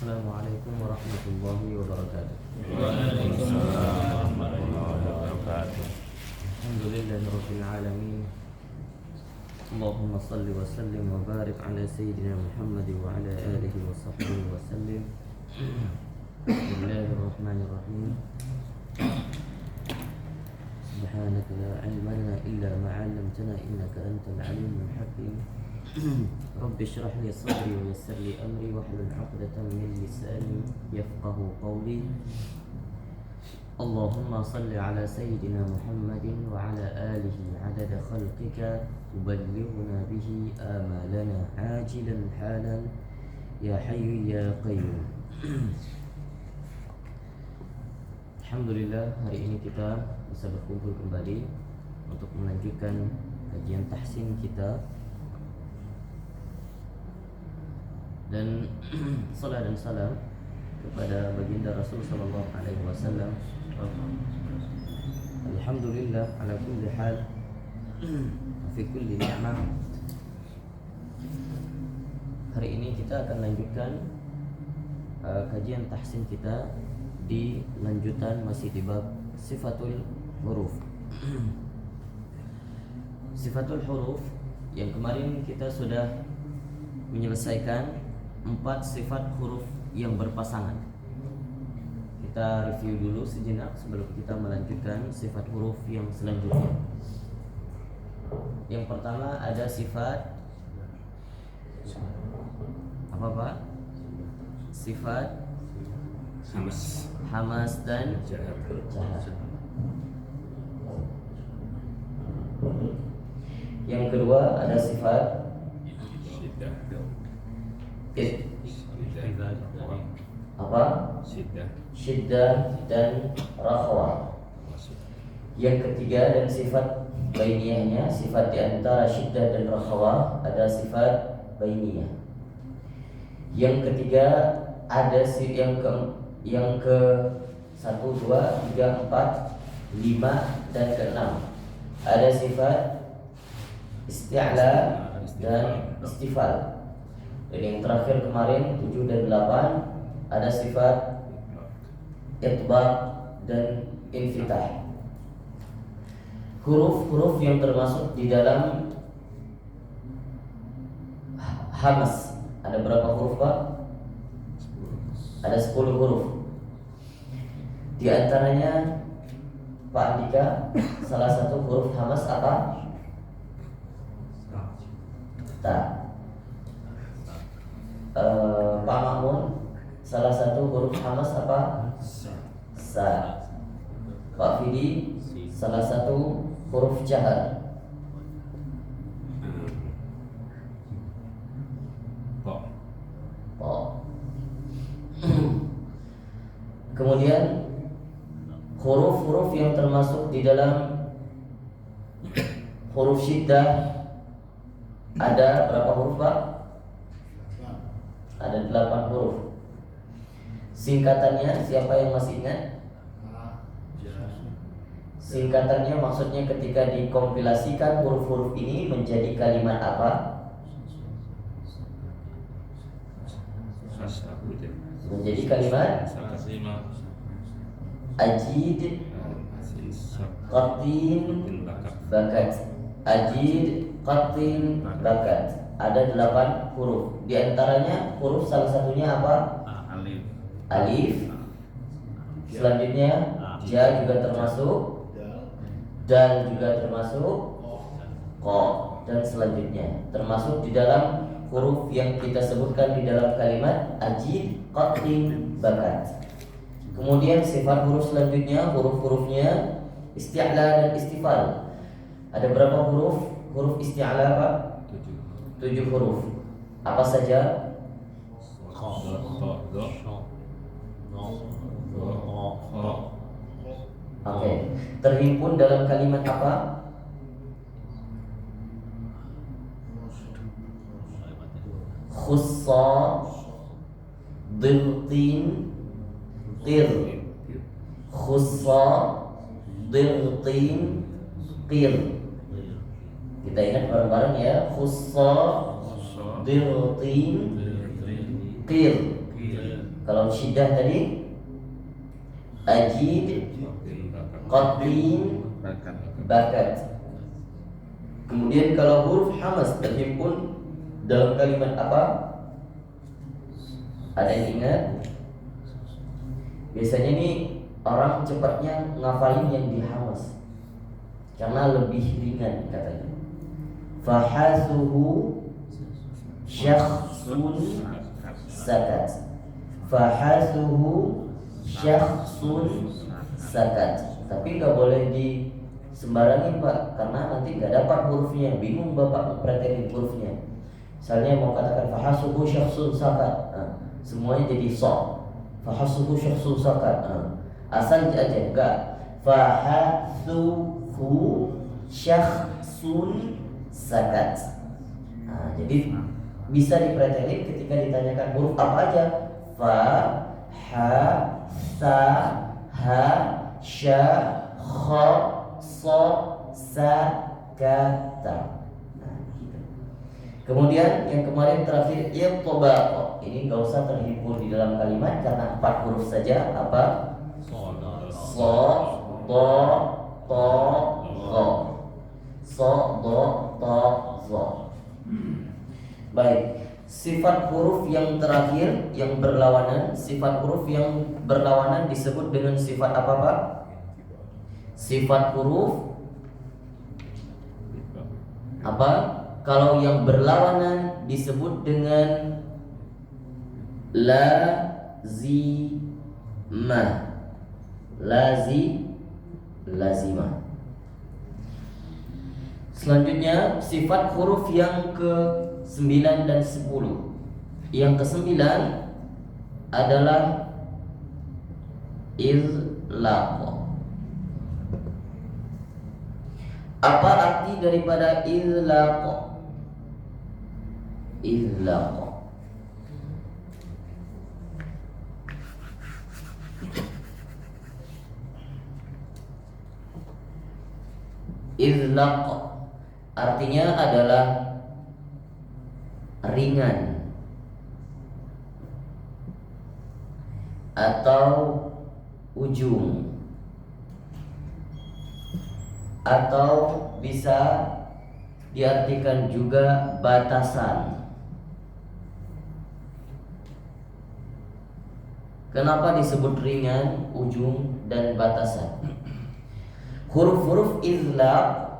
Assalamualaikum warahmatullahi wabarakatuh. Waalaikumsalam warahmatullahi wabarakatuh. Alhamdulillahirabbil alamin. Allahumma shalli wa sallim wa barik ala sayyidina Muhammad wa ala alihi wa sahbihi wa sallim. Bismillahirrahmanirrahim. Subhanaka la ilma lana illa ma 'allamtana innaka antal alimul hakim. Rabbi shrah li sadri wa yassir li amri wahlul 'uqdatam min lisani yafqahu qawli. Allahumma salli ala sayyidina Muhammadin wa ala alihi 'adada khalqika tuballighuna bihi amalana ajilan halan ya hayyu ya qayyum. Alhamdulillah, hari ini kita bisa berkumpul kembali untuk melanjutkan kajian tahsin kita. Dan salat dan salam kepada baginda Rasul sallallahu alaihi wasallam. Alhamdulillah ala kulli hal fi kulli ni'mah. Hari ini kita akan lanjutkan kajian tahsin kita di lanjutan masih di bab sifatul huruf. Sifatul huruf yang kemarin kita sudah menyelesaikan 4 sifat huruf yang berpasangan. Kita review dulu sejenak sebelum kita melanjutkan sifat huruf yang selanjutnya. Yang pertama ada sifat apa Pak? Sifat hamas dan jahar. Yang kedua ada sifat apa? Syiddah dan rakhwah. Yang ketiga dan sifat bainiyahnya, sifat di antara syiddah dan rakhwah ada sifat bainiyah. Yang ketiga ada yang ke 1, 2, 3, 4, 5 dan ke-6 ada sifat isti'la dan istifal. Dan yang terakhir kemarin 7 dan 8 ada sifat itbaq dan infitah. Huruf-huruf yang termasuk di dalam hamas ada berapa huruf Pak? Ada 10 huruf. Di antaranya Pak Andika, salah satu huruf hamas apa? Ta. Pak Makmun, salah satu huruf hamas apa? Sa. Pak Fidi, salah satu huruf jahar. Po. Kemudian huruf-huruf yang termasuk di dalam huruf syiddah ada berapa huruf Pak? Ada 8 huruf. Singkatannya siapa yang masih ingat? Singkatannya maksudnya ketika dikompilasikan huruf-huruf ini menjadi kalimat apa? Menjadi kalimat ajid, qatin, bakat. Ajid, qatin, bakat. Ada 8 huruf. Di antaranya huruf salah satunya apa? Alif. Selanjutnya ja juga termasuk, dal juga termasuk, qa dan selanjutnya termasuk di dalam huruf yang kita sebutkan di dalam kalimat ajid, qatin, bakat. Kemudian sifat huruf selanjutnya, huruf-hurufnya isti'la dan istifal. Ada berapa huruf? Huruf isti'la Pak? 7 huruf. Apa saja? Oke. Terhimpun dalam kalimat apa? Khussa, diltin, qir. Khussa, diltin, qir. Kita ingat bareng-bareng ya. Khussa, diltin, qir. Kalau syiddah tadi ajid, qatlin, bakat. Kemudian kalau huruf hamas terhimpun dalam kalimat apa? Ada yang ingat? Biasanya nih orang cepatnya ngafalin yang dihamas karena lebih ringan katanya. Fahasuhu syakhsun sakat. Fahasuhu syakhsun sakat. Tapi nggak boleh di sembarangin Pak, karena nanti nggak dapat hurufnya, bingung Bapak mempraktekin hurufnya. Misalnya mau katakan fahasuhu syakhsun sakat, semuanya jadi so. Fahasuhu syakhsun sakat, asal aja enggak. Fahasuhu syakhsun sakat. Jadi bisa dipraktekin ketika ditanyakan huruf apa aja. Fa, ha, sa, ha, sya, kha, so, sa, kata. Gitu. Kemudian yang kemarin terakhir irtobaq. Ini nggak usah terhimpun di dalam kalimat karena 4 huruf saja. Apa? So, do, to, ro. So, do, to, zo. Baik. Sifat huruf yang terakhir yang berlawanan, sifat huruf yang berlawanan disebut dengan sifat apa Pak? Sifat huruf apa? Kalau yang berlawanan disebut dengan lazimah. Lazimah. Selanjutnya sifat huruf yang ke-9 dan 10. Yang ke-9 adalah izlaq. Apa arti daripada izlaq? Izlaq. Izlaq artinya adalah ringan atau ujung, atau bisa diartikan juga batasan. Kenapa disebut ringan, ujung, dan batasan? Huruf-huruf izlaq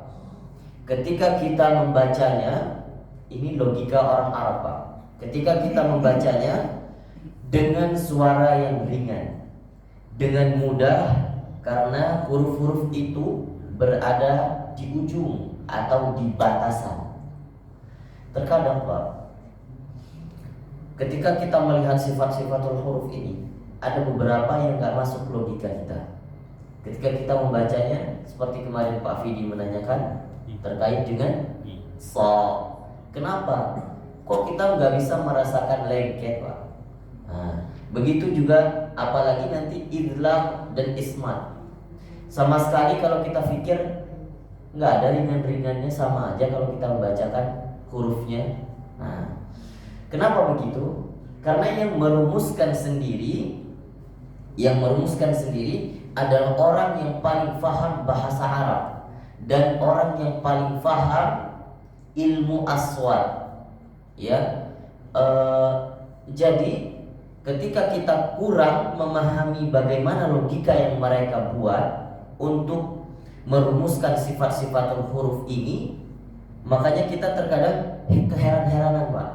ketika kita membacanya, ini logika orang Arab Pak. Ketika kita membacanya dengan suara yang ringan, dengan mudah, karena huruf-huruf itu berada di ujung atau di batasan. Terkadang Pak, ketika kita melihat sifat-sifatul huruf ini, ada beberapa yang nggak masuk logika kita. Ketika kita membacanya, seperti kemarin Pak Fidi menanyakan terkait dengan so. Kenapa? Kok kita nggak bisa merasakan lengket Pak? Begitu juga apalagi nanti idlaq dan ismat. Sama sekali kalau kita pikir nggak ada ringan-ringannya, sama aja kalau kita membacakan hurufnya. Kenapa begitu? Karena yang merumuskan sendiri adalah orang yang paling paham bahasa Arab dan orang yang paling paham ilmu aswad. Ya, jadi ketika kita kurang memahami bagaimana logika yang mereka buat untuk merumuskan sifat-sifat huruf ini, makanya kita terkadang keheran-heranan Pak,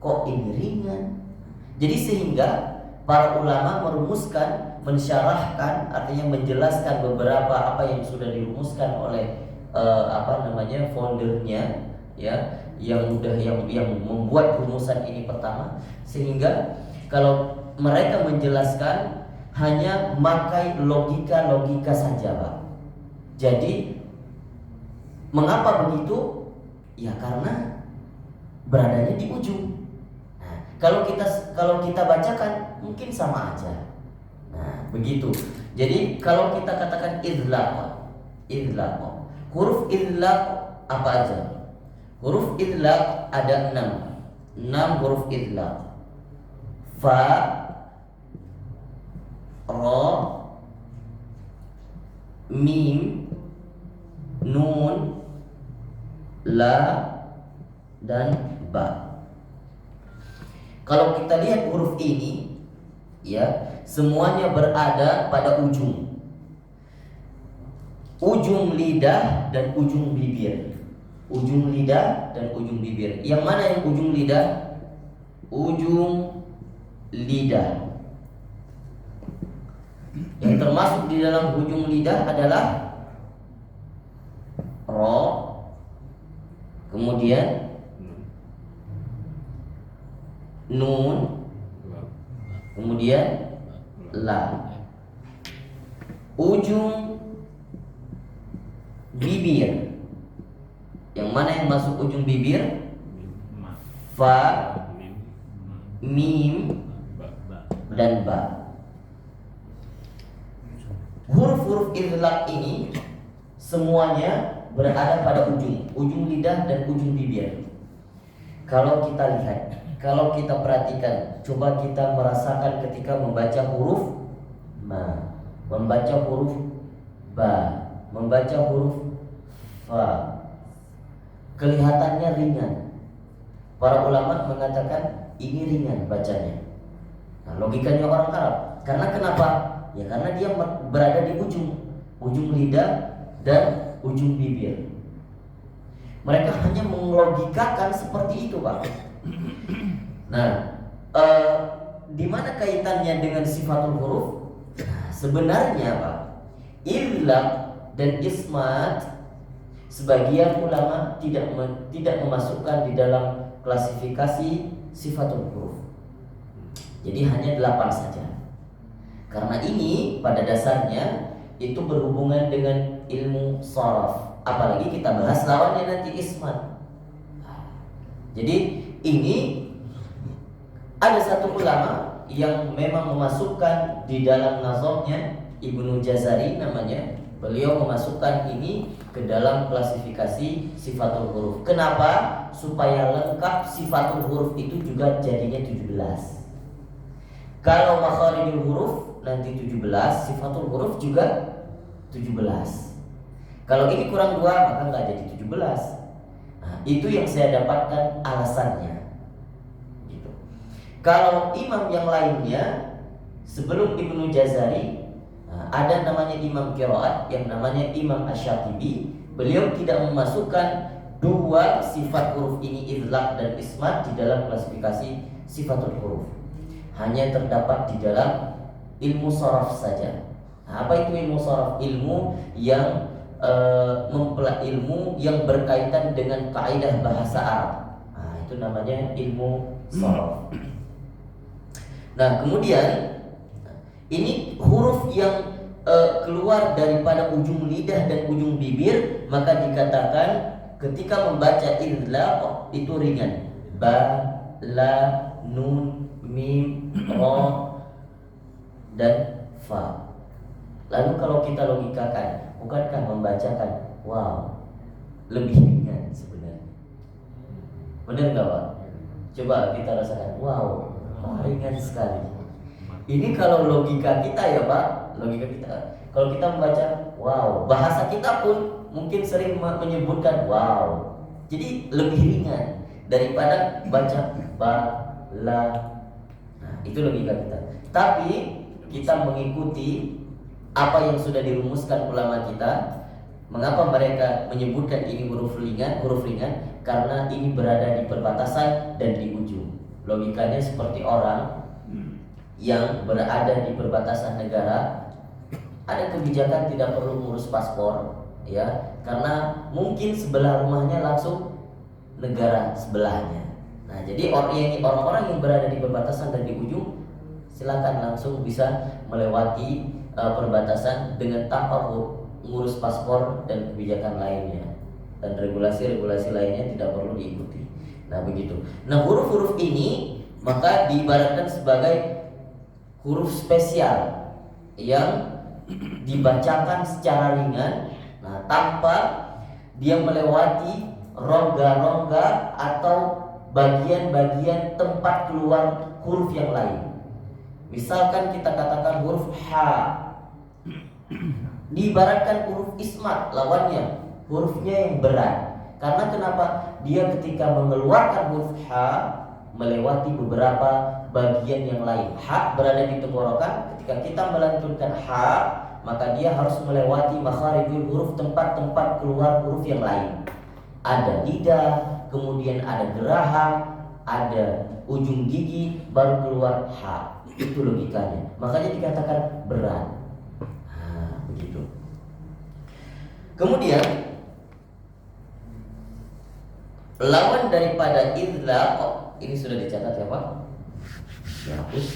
kok ini ringan. Jadi sehingga para ulama merumuskan, mensyarahkan, artinya menjelaskan beberapa apa yang sudah dirumuskan oleh foundernya, ya, yang membuat rumusan ini pertama, sehingga kalau mereka menjelaskan hanya memakai logika saja Pak. Jadi mengapa begitu? Ya karena beradanya di ujung. Kalau kita bacakan mungkin sama aja. Begitu. Jadi kalau kita katakan idlaq, huruf idlaq apa aja? Huruf idlaq ada 6 huruf idlaq. Fa, ro, mim, nun, la, dan ba. Kalau kita lihat huruf ini, ya, semuanya berada pada ujung lidah dan ujung bibir. Ujung lidah dan ujung bibir. Yang mana yang ujung lidah? Ujung lidah. Yang termasuk di dalam ujung lidah adalah ro, kemudian nun, kemudian la. Ujung bibir. Yang mana yang masuk ujung bibir? Fa, mim, dan ba. Huruf-huruf idlaq ini semuanya berada pada ujung lidah dan ujung bibir. Kalau kita lihat, kalau kita perhatikan, coba kita merasakan ketika membaca huruf ma, membaca huruf ba, membaca huruf fa, kelihatannya ringan. Para ulama mengatakan ini ringan bacanya. Nah, logikanya orang Arab. Karena kenapa? Ya karena dia berada di ujung lidah dan ujung bibir. Mereka hanya melogikakan seperti itu, Pak. Nah, di mana kaitannya dengan sifatul huruf? Nah, sebenarnya, Pak, idlaq dan ismat sebagian ulama tidak memasukkan di dalam klasifikasi sifatul huruf. Jadi hanya 8 saja. Karena ini pada dasarnya itu berhubungan dengan ilmu sharaf. Apalagi kita bahas lawannya nanti ismat. Jadi ini ada satu ulama yang memang memasukkan di dalam nazamnya, Ibnu Jazari namanya. Beliau memasukkan ini ke dalam klasifikasi sifatul huruf. Kenapa? Supaya lengkap sifatul huruf itu juga jadinya 17. Kalau makharijul huruf nanti 17, sifatul huruf juga 17. Kalau ini kurang 2 maka nggak jadi 17. Nah, itu yang saya dapatkan alasannya. Gitu. Kalau imam yang lainnya sebelum Ibnu Jazari, ada namanya imam qiraat yang namanya Imam Asy-Syatibi. Beliau tidak memasukkan 2 sifat huruf ini idlaq dan ismat di dalam klasifikasi sifatul huruf. Hanya terdapat di dalam ilmu sharaf saja. Nah, apa itu ilmu sharaf? Ilmu yang ilmu yang berkaitan dengan kaidah bahasa Arab. Nah, itu namanya ilmu sharaf. Nah, kemudian ini huruf yang keluar daripada ujung lidah dan ujung bibir, maka dikatakan ketika membaca idlaq itu ringan. Ba, la, nun, mim, ro, dan fa. Lalu kalau kita logikakan, bukankah membacakan wow lebih ringan sebenarnya? Benar nggak, Pak? Coba kita rasakan, wow, ringan sekali. Ini kalau logika kita ya, Pak, logika kita. Kalau kita membaca wow, bahasa kita pun mungkin sering menyebutkan wow. Jadi lebih ringan daripada baca ba, la. Nah, itu logika kita. Tapi kita mengikuti apa yang sudah dirumuskan ulama kita. Mengapa mereka menyebutkan ini huruf ringan? Karena ini berada di perbatasan dan di ujung. Logikanya seperti orang yang berada di perbatasan negara, ada kebijakan tidak perlu ngurus paspor, ya, karena mungkin sebelah rumahnya langsung negara sebelahnya. Nah, jadi orang-orang yang berada di perbatasan dan di ujung, silakan langsung bisa melewati perbatasan dengan tanpa ngurus paspor dan kebijakan lainnya, dan regulasi-regulasi lainnya tidak perlu diikuti. Nah, begitu. Nah, huruf-huruf ini maka diibaratkan sebagai huruf spesial yang dibacakan secara ringan, nah, tanpa dia melewati rongga-rongga atau bagian-bagian tempat keluar huruf yang lain. Misalkan kita katakan huruf H, diibaratkan huruf ismat, lawannya hurufnya yang berat. Karena kenapa? Dia ketika mengeluarkan huruf H melewati beberapa bagian yang lain. H berada di tenggorokan, ketika kita melantunkan H, maka dia harus melewati makharijul huruf, tempat-tempat keluar huruf yang lain. Ada lidah, kemudian ada geraham, ada ujung gigi, baru keluar H. Itu logikanya. Makanya dikatakan berat. Nah, begitu. Kemudian lawan daripada idlaq, ini sudah dicatat ya Pak? Dihapus.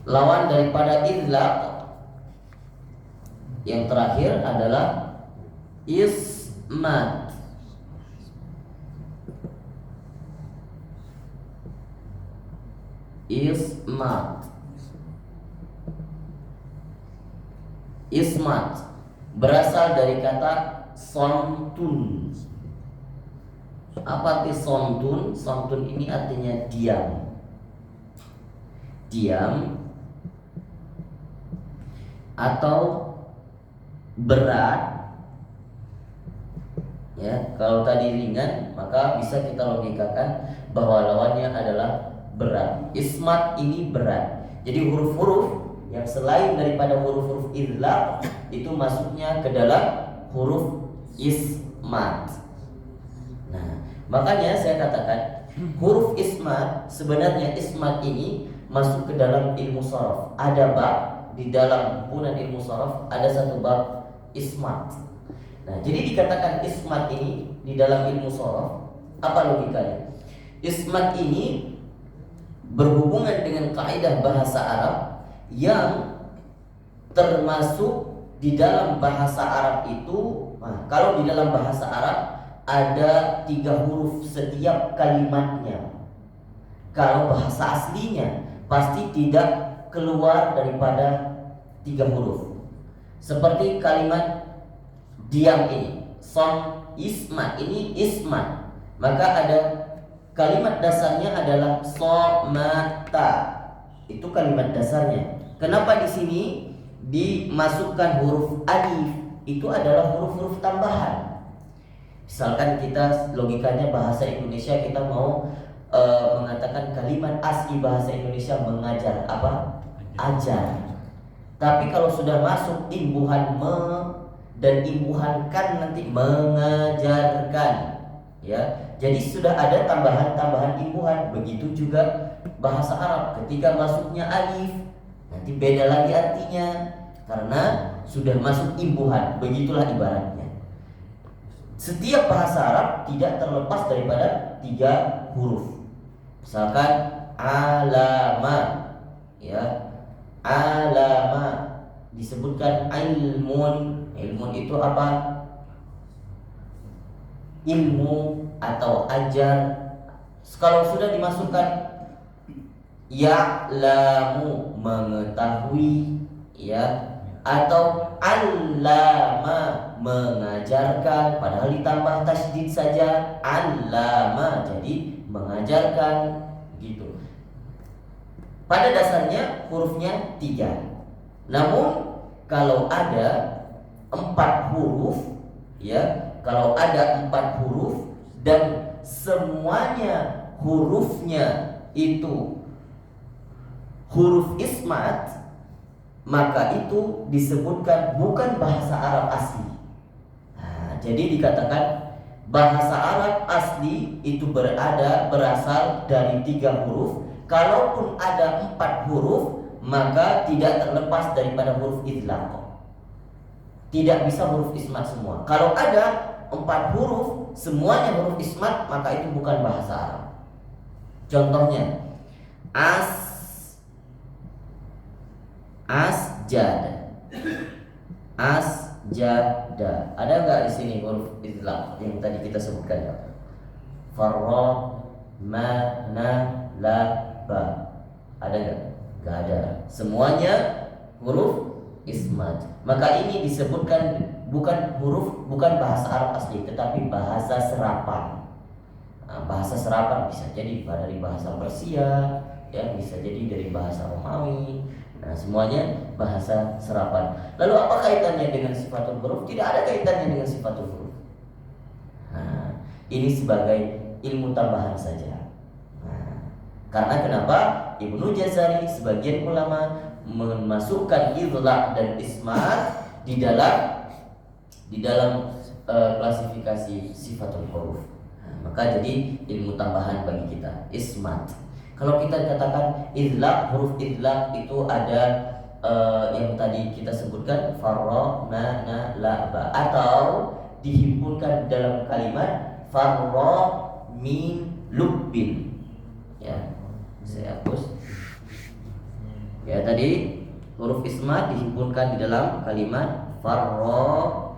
Lawan daripada idlaq yang terakhir adalah ismat. Ismat. Ismat berasal dari kata sontun. Apa arti sontun? Sontun ini artinya diam. Diam atau berat. Ya, kalau tadi ringan, maka bisa kita logikakan bahwa lawannya adalah berat. Ismat ini berat. Jadi huruf-huruf yang selain daripada huruf-huruf idlaq itu masuknya ke dalam huruf ismat. Nah, makanya saya katakan huruf ismat, sebenarnya ismat ini masuk ke dalam ilmu shorof. Ada bab di dalam himpunan ilmu shorof, ada satu bab ismat. Nah, jadi dikatakan ismat ini di dalam ilmu shorof, apa logikanya? Ismat ini berhubungan dengan kaidah bahasa Arab yang termasuk di dalam bahasa Arab itu. Nah, kalau di dalam bahasa Arab ada 3 huruf setiap kalimatnya. Kalau bahasa aslinya pasti tidak keluar daripada 3 huruf. Seperti kalimat diam ini, som ismat, ini ismat. Maka ada kalimat dasarnya adalah somata. Itu kalimat dasarnya. Kenapa di sini dimasukkan huruf alif? Itu adalah huruf-huruf tambahan. Misalkan kita logikanya bahasa Indonesia, kita mau mengatakan kalimat asli bahasa Indonesia mengajar, apa? Ajar. Tapi kalau sudah masuk imbuhan me dan imbuhan kan, nanti mengajarkan, ya. Jadi sudah ada tambahan-tambahan imbuhan. Begitu juga bahasa Arab, ketika masuknya alif nanti beda lagi artinya karena sudah masuk imbuhan. Begitulah ibaratnya. Setiap bahasa Arab tidak terlepas daripada 3 huruf. Misalkan alama, ya, alama disebutkan ilmun. Ilmun itu apa? Ilmu atau ajar. Kalau sudah dimasukkan ya'lamu, mengetahui, ya, atau allama, mengajarkan, padahal ditambah tasydid saja, allama, jadi mengajarkan, gitu. Pada dasarnya hurufnya 3. Namun kalau ada 4 huruf, ya, kalau ada 4 huruf dan semuanya hurufnya itu huruf ismat, maka itu disebutkan bukan bahasa Arab asli. Nah, jadi dikatakan bahasa Arab asli itu berasal dari 3 huruf. Kalaupun ada 4 huruf, maka tidak terlepas daripada huruf idlaq. Tidak bisa huruf ismat semua. Kalau ada 4 huruf, semuanya huruf ismat, maka itu bukan bahasa Arab. Contohnya asjada. Asjada. Ada nggak di sini huruf idlaq yang tadi kita sebutkan ya? Farra, mana, la, ba. Ada nggak? Nggak ada. Semuanya huruf ismat. Maka ini disebutkan bukan bahasa Arab asli, tetapi bahasa serapan. Bahasa serapan bisa jadi dari bahasa Persia, ya bisa jadi dari bahasa Romawi. Nah, semuanya bahasa serapan. Lalu apa kaitannya dengan sifatul huruf? Tidak ada kaitannya dengan sifatul huruf. Nah, ini sebagai ilmu tambahan saja. Nah, karena kenapa? Ibnu Jazari sebagian ulama memasukkan idlaq dan ismat di dalam klasifikasi sifatul huruf. Maka jadi ilmu tambahan bagi kita ismat. Kalau kita katakan idlaq, huruf idlaq itu ada yang tadi kita sebutkan farra, na, la, ba, atau dihimpunkan dalam kalimat farra, min, lubbin. Ya, saya hapus. Ya, tadi huruf ismat dihimpunkan di dalam kalimat farra,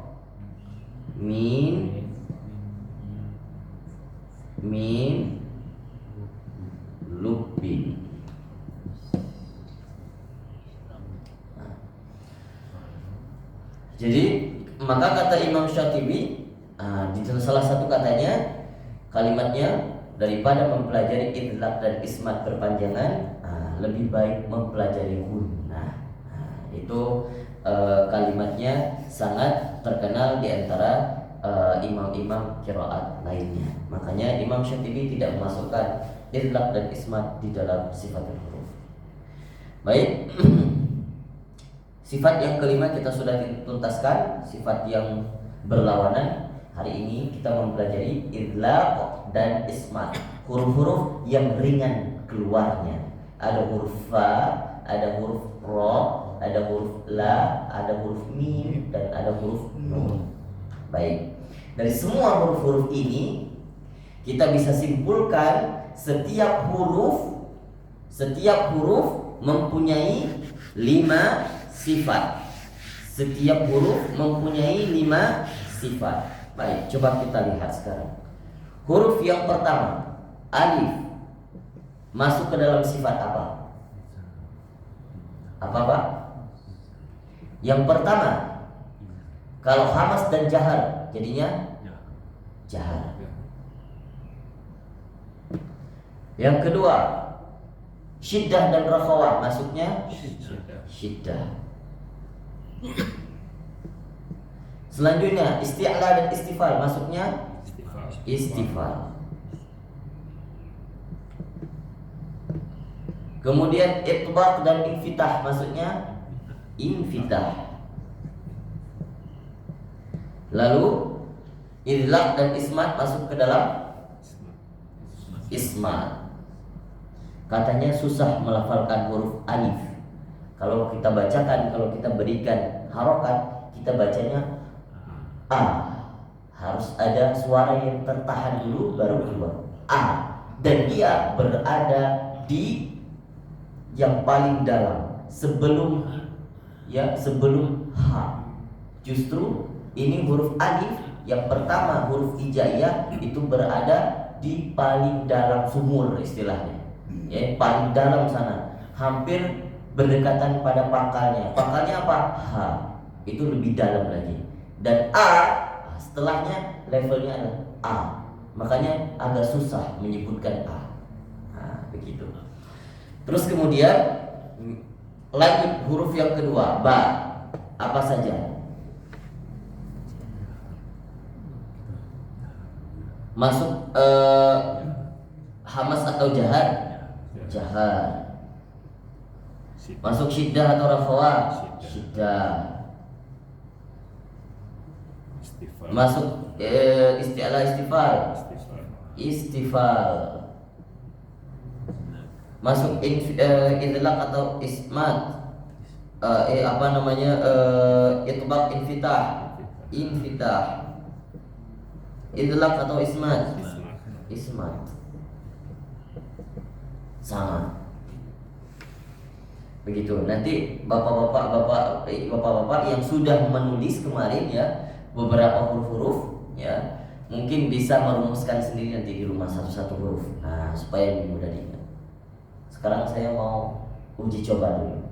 min, lubbin. Jadi maka kata Imam Syatibi di salah satu katanya kalimatnya daripada mempelajari idlaq dan ismat berpanjangan lebih baik mempelajari gunnah. Itu kalimatnya sangat terkenal di antara imam-imam qiraat lainnya. Makanya Imam Syatibi tidak memasukkan idlaq dan ismat di dalam sifatul huruf. Baik. Sifat yang kelima kita sudah tuntaskan, sifat yang berlawanan. Hari ini kita mempelajari idlaq dan ismat, huruf-huruf yang ringan keluarnya. Ada huruf fa, ada huruf ra, ada huruf la, ada huruf mim, dan ada huruf nun. Baik, dari semua huruf-huruf ini kita bisa simpulkan setiap huruf mempunyai 5 sifat. Setiap huruf mempunyai 5 sifat. Baik, coba kita lihat sekarang. Huruf yang pertama, alif, masuk ke dalam sifat apa? Apa Pak? Yang pertama, kalau hamas dan jahar jadinya jahar. Yang kedua, syiddah dan rakhawah masuknya syiddah. Selanjutnya isti'la dan istifal masuknya istifal. Kemudian itbaq dan infitah masuknya infitah. Lalu idlaq dan ismat masuk ke dalam ismat. Katanya susah melafalkan huruf alif. Kalau kita bacakan, kalau kita berikan harokat, kita bacanya a. Harus ada suara yang tertahan dulu baru keluar a. Dan dia berada di yang paling dalam sebelum h. Justru ini huruf alif yang pertama, huruf hijaiyah itu berada di paling dalam sumur istilahnya. Ya, paling dalam sana, hampir berdekatan pada pangkalnya. Pangkalnya apa? H. Itu lebih dalam lagi. Dan A setelahnya levelnya adalah A. Makanya agak susah menyebutkan A. Nah, begitu. Terus kemudian lanjut huruf yang kedua, ba. Apa saja? Masuk hamas atau jahar? Jahar. Masuk syiddah atau rakhawah? Syiddah. Masuk isti'la istifal? Istifal. Masuk idlaq atau ismat? Itbaq, infitah? Infitah. Idlaq atau ismat? Ismat. Sama. Begitu. Nanti bapak-bapak yang sudah menulis kemarin ya beberapa huruf-huruf ya, mungkin bisa merumuskan sendiri nanti di rumah satu-satu huruf. Nah, supaya lebih mudah diingat. Sekarang saya mau uji coba dulu.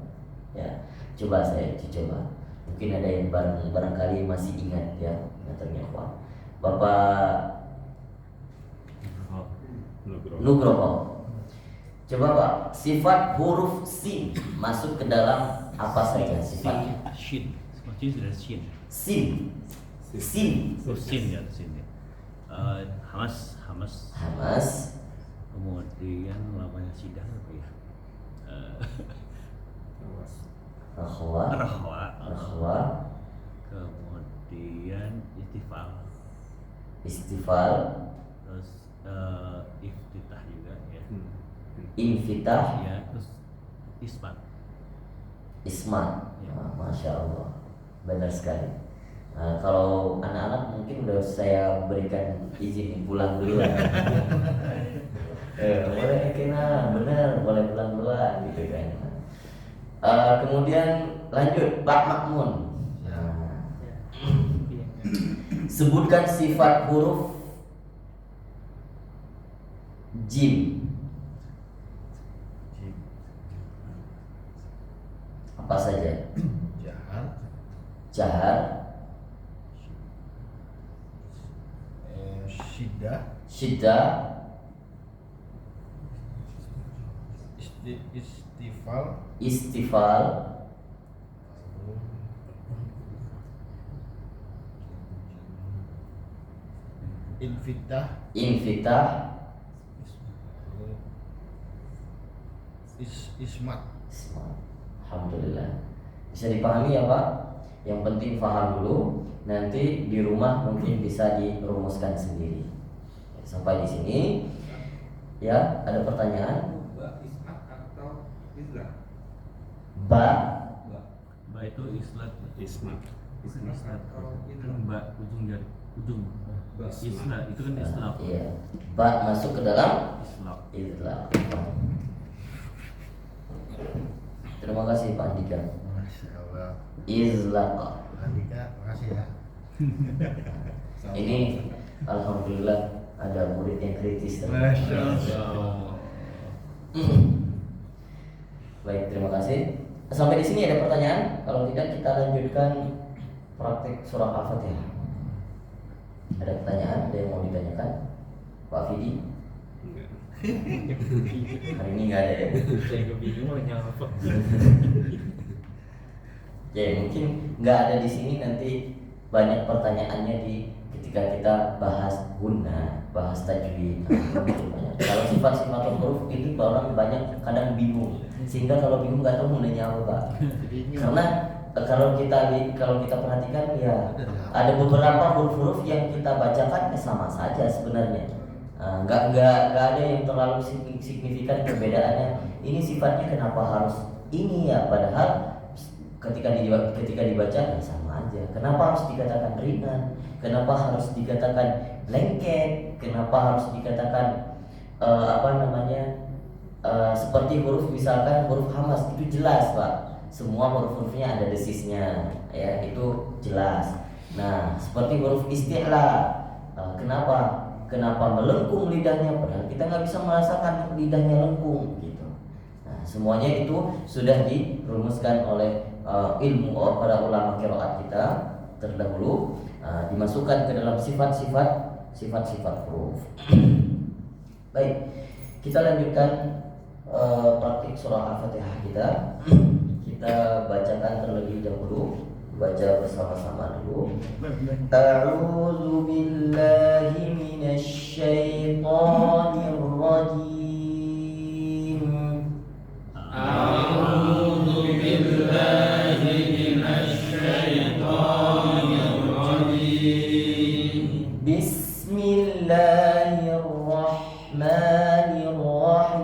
Ya, coba saya uji coba. Mungkin ada yang barangkali masih ingat ya, ternyata Bapak Nugroho. Coba Pak, sifat huruf sin masuk ke dalam apa saja sifatnya? Shin. Shin sudah shin. Sin. Sin. Oh, sin ya, sin ya. Hamas. Hamas. Kemudian lawannya sidah apa ya? Rahwa. Rahwa. Kemudian Istifal. terus iftitah juga ya. Infitah. Ya, terus isbat. Isma. Ya. Masya Allah, benar sekali. Nah, kalau anak-anak mungkin udah saya berikan izin pulang duluan. Boleh kena, benar, boleh pulang duluan gitu kan. Kemudian lanjut Pak Makmun. Sebutkan sifat huruf jim. Apa saja? Jahar, syiddah, istifal, infitah, ismat. Alhamdulillah. Bisa dipahami ya Pak? Yang penting paham dulu. Nanti di rumah mungkin bisa dirumuskan sendiri. Sampai di sini. Ya, ada pertanyaan? Ismat atau islah? Ba itu islat. Ismat. Islat. Mbak ujung dari ujung. Islat itu kan islat. Iya. Ba masuk ke dalam Islat. Islam. Terima kasih Pak Andika. Masya Allah. Izlaq. Andika, makasih ya. Ini alhamdulillah ada murid yang kritis. Masya Allah. Baik, terima kasih. Sampai di sini ada pertanyaan? Kalau tidak kita lanjutkan praktik surah Al-Fatihah. Ada pertanyaan? Ada yang mau ditanyakan? Pak Fidi? Hari ini nggak ada ya? Saya kebingungan nyapa. Ya mungkin nggak ada di sini, nanti banyak pertanyaannya di ketika kita bahas guna, bahas tajwid. Kalau sifat-sifat huruf ini orang banyak kadang bingung, sehingga kalau bingung nggak tahu mau nanya apa Pak. Karena kalau kita perhatikan ya ada beberapa huruf-huruf yang kita bacakan sama saja sebenarnya. Nggak ada yang terlalu signifikan perbedaannya. Ini sifatnya kenapa harus ini ya, padahal ketika dibaca ya sama aja. Kenapa harus dikatakan ringan? Kenapa harus dikatakan lengket? Kenapa harus dikatakan seperti huruf misalkan huruf hamas itu jelas Pak. Semua huruf-hurufnya ada desisnya, ya itu jelas. Nah seperti huruf isti'la, Kenapa melengkung lidahnya? Padahal kita nggak bisa merasakan lidahnya lengkung gitu. Nah, semuanya itu sudah dirumuskan oleh ilmu para ulama qiraat kita terdahulu, dimasukkan ke dalam sifat-sifat huruf. Baik, kita lanjutkan praktik surah Al-Fatihah kita. Kita bacakan terlebih dahulu. Baca bersama-sama dulu. A'udzu billahi minasy syaithanir rajim. A'udzu billahi minasy syaithanir rajim. Bismillahirrahmanirrahim.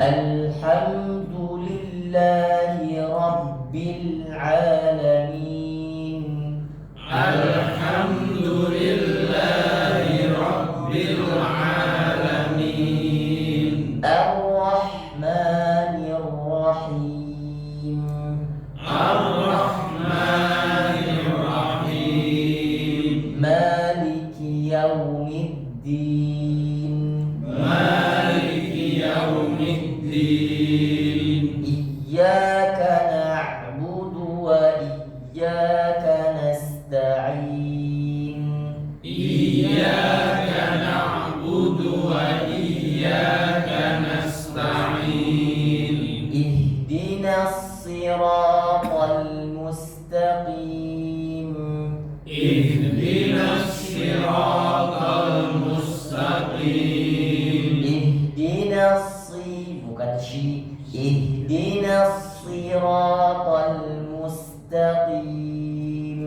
Alhamdulillahi Rabbil Alamin. Alhamdulillahi Rabbil Alamin. Ar-Rahmanir Rahim. Ar-Rahmanir Rahim. Maliki Yaumiddin. Maliki Yaumiddin. Iyyaka na'budu wa iyyaka siratal mustaqim. ihdinas siratal mustaqim. Bukan ihdinas siratal mustaqim.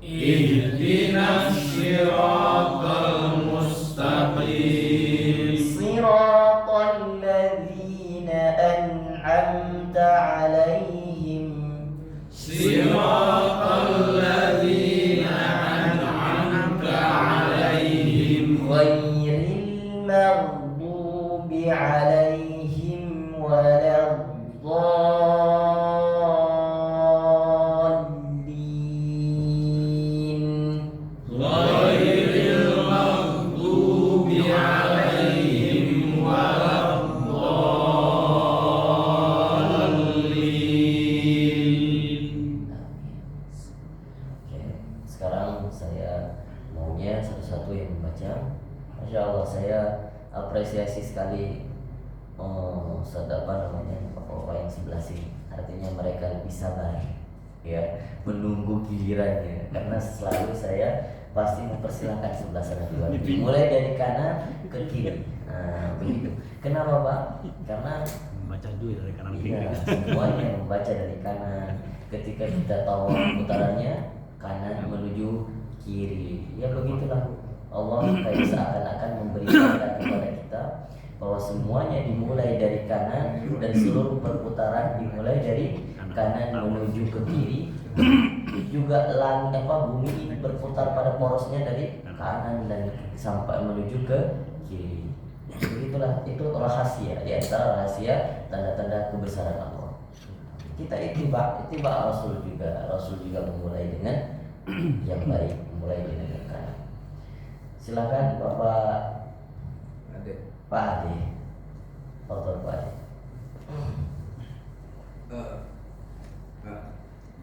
ihdinas siratal mustaqim. Siratal ladzina an'amta 'alaihim. siratal ladzina an'amta 'alaihim Ghairil maghdubi 'alaihim waladdallin. ghairil maghdubi 'alaihim waladdallin. Oke, sekarang saya maunya satu-satu yang membaca. Masya Allah, saya apresiasi sekali bapak-bapak yang sebelah sini. Artinya mereka lebih sabar, ya, menunggu gilirannya. Karena selalu saya pasti mempersilahkan sebelah sana dulu, mulai dari kanan ke kiri. Nah, begitu. Kenapa, Pak? Karena Baca dulu dari kanan kiri. iya, semuanya membaca dari kanan. Ketika kita tahu putarannya, kanan menuju kiri. Ya begitulah. Allah kayak seakan-akan memberitakan kepada kita bahwa semuanya dimulai dari kanan dan seluruh perputaran dimulai dari kanan menuju ke kiri. Juga langit bumi ini berputar pada porosnya dari kanan dan sampai menuju ke kiri. Begitulah, itu rahasia, di antara rahasia tanda-tanda kebesaran Allah. Kita ittiba Rasul juga memulai dengan yang baik, memulai dengan yang kanan. Silakan Bapak Pak Ade. Autor Pak Ade.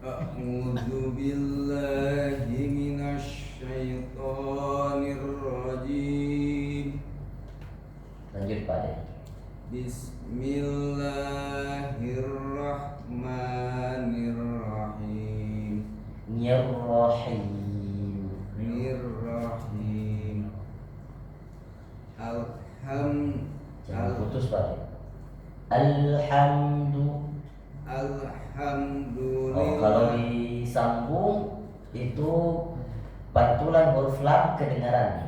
A'udzu billahi minasy syaithanir rajim. Lanjut Pak Ade. Bismillahirrahmanirrahim. Nirrahim. Nirrahim. Jangan putus Pak Ade. Alhamdulillah. Alhamdulillah. Kalau disambung itu pantulan huruf lam kedengarannya.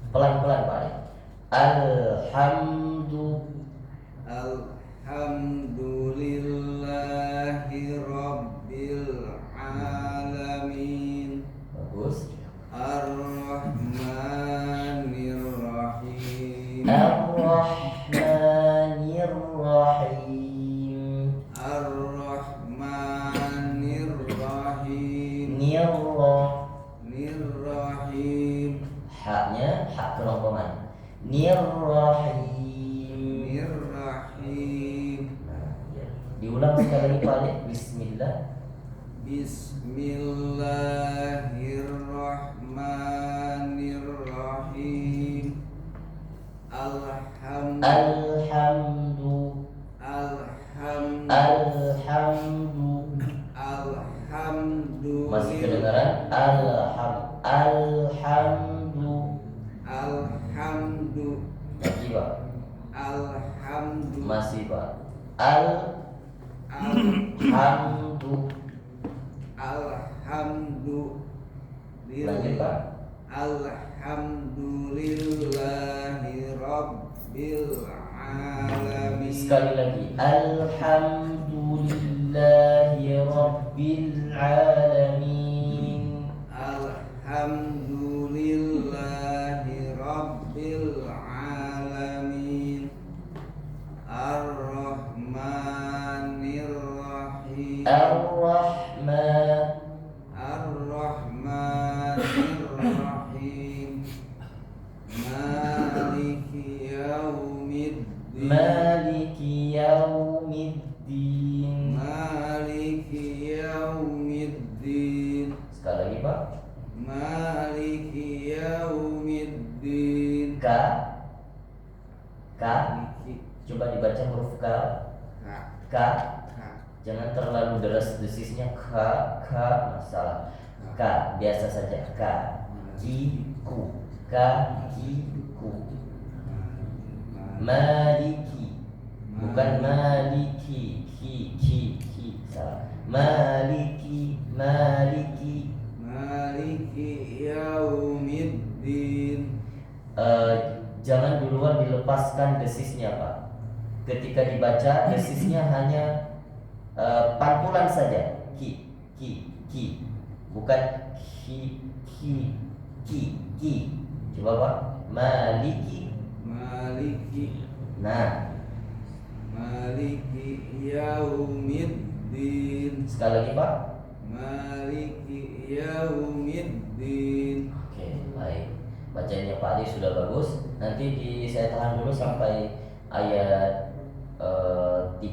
Pelan-pelan Pak Ade. Alhamdulillahi rabbil alamin. Bagus. Ar-Rahmanir-Rahim. Ar-Rahmanir-Rahim. Ar-Rahmanir-Rahim. Nir-Rahim. Haknya hak kerongkongan. Nir-Rahim. Nir-Rahim. Nah, ya. Diulang sekali lagi Pak Ade. Bismillah. Bismillahirrahmanirrahim. Alhamdu. Masih kedengaran? Alhamdu. Lagi Pak. Masih Pak. Alhamdu. Lanjut Pak. Alhamdulillahi rabbil alamin. Sekali lagi. Alhamdulillahi rabbil alamin. Alhamdulillahi rabbil alamin. Ar-Rahmanir-Rahim. Ar-Rahmanir-Rahim. Maliki yaumiddin. Maliki yaumiddin. Sekali lagi Pak. Maliki yaumiddin. Ka. Coba dibaca huruf K. Ka. Ka. Ka. Jangan terlalu deras desisnya masalah. K biasa saja kiku. Maliki bukan maliki ki salah. Maliki yaumiddin. Jangan duluan dilepaskan desisnya Pak. Ketika dibaca desisnya hanya pantulan saja ki bukan ki. Coba Pak. Maliki. Nah, Maliki yaumiddin. sekali lagi Pak. Maliki yaumiddin. Oke, baik. Bacanya Pak Ali sudah bagus. Nanti saya tahan dulu sampai ayat 3.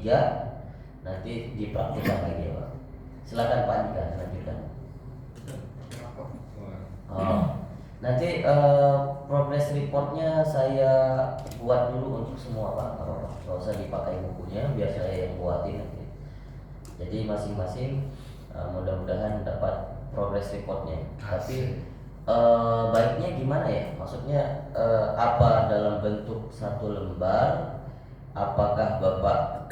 Nanti dipraktikkan lagi ya Pak. Silakan Pak Andika lanjutkan. Nanti progress reportnya saya buat dulu untuk semua Pak. Kalau usah dipakai bukunya, biar saya yang buatin nanti. Jadi masing-masing mudah-mudahan dapat progress reportnya. Tapi baiknya gimana ya? Maksudnya apa dalam bentuk satu lembar? Apakah Bapak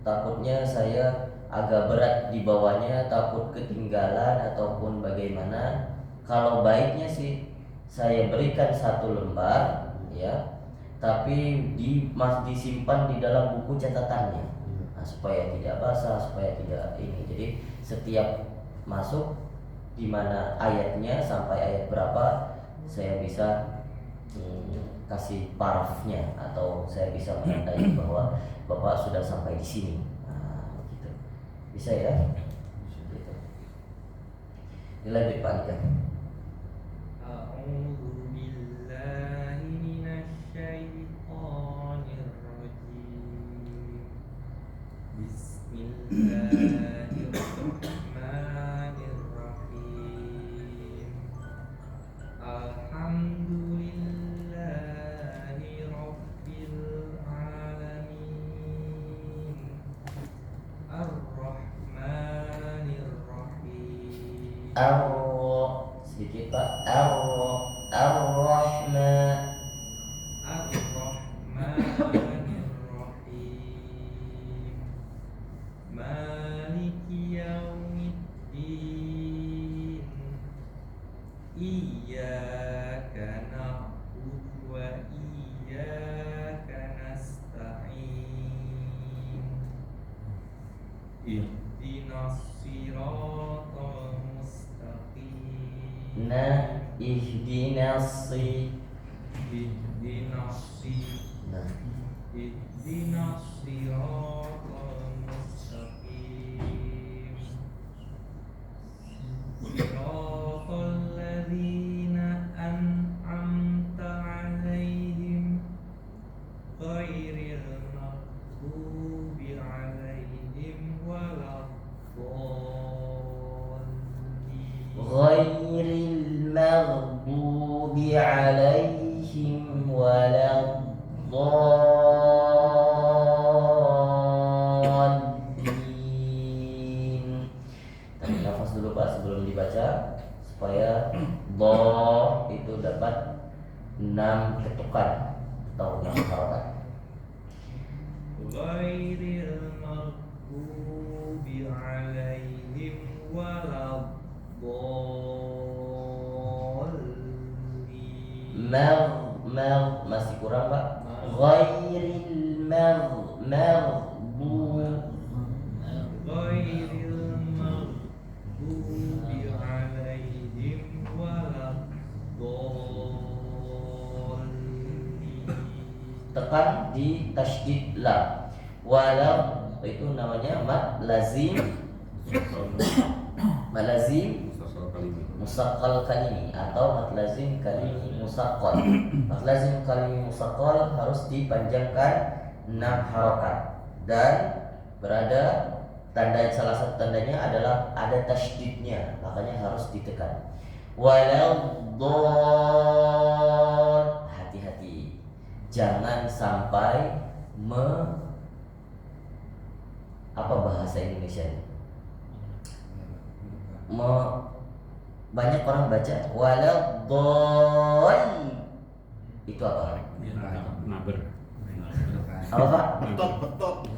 takutnya saya agak berat di bawahnya, takut ketinggalan ataupun bagaimana? Kalau baiknya sih saya berikan satu lembar ya, tapi disimpan di dalam buku catatannya, supaya tidak basah, supaya tidak ini. Jadi setiap masuk di mana ayatnya sampai ayat berapa, saya bisa kasih parafnya atau saya bisa menandai bahwa Bapak sudah sampai di sini. Gitu. Bisa ya? Gitu. Dilanjut Pak Andika. A'udzu billahi minasyaitonir rajim. Bismillahirrahmanirrahim. Alhamdulillahi rabbil alamin. Ar-Rahmanir Rahim. Sedikit Pak. Ar-Rahman. Ar-Rahmanir Rahim. Maliki yaumiddin. Iyyaka na'budu wa iyyaka nasta'in. Ihdinas siratal mustaqim. Ihdinas siratal mustaqim. Siratal ladzina an'amta 'alaihim ghairil maghdubi 'alaihim waladdallin. Ghairil maghdubi 'alaihim waladdallin. Tarik nafas dulu Pak sebelum dibaca supaya do itu dapat 6 ketukan atau 6 harokat. Ghairil maghdubi 'alaihim waladdallin. Masih kurang Pak. Ghairil maghdubi alaihim waladdallin. tekan di tasydid lam. Walau itu namanya mad lazim musaqqal kalimi atau mad lazim kalimi musaqqal. Mad lazim kalimi musaqqal harus dipanjangkan 6 harokat dan berada salah satu tandanya adalah ada tasydidnya, makanya harus ditekan. Walau hati-hati, jangan sampai apa bahasa Indonesia-nya? Banyak orang baca waladhdall. Itu apa? Naber. Apa Pak? Betot.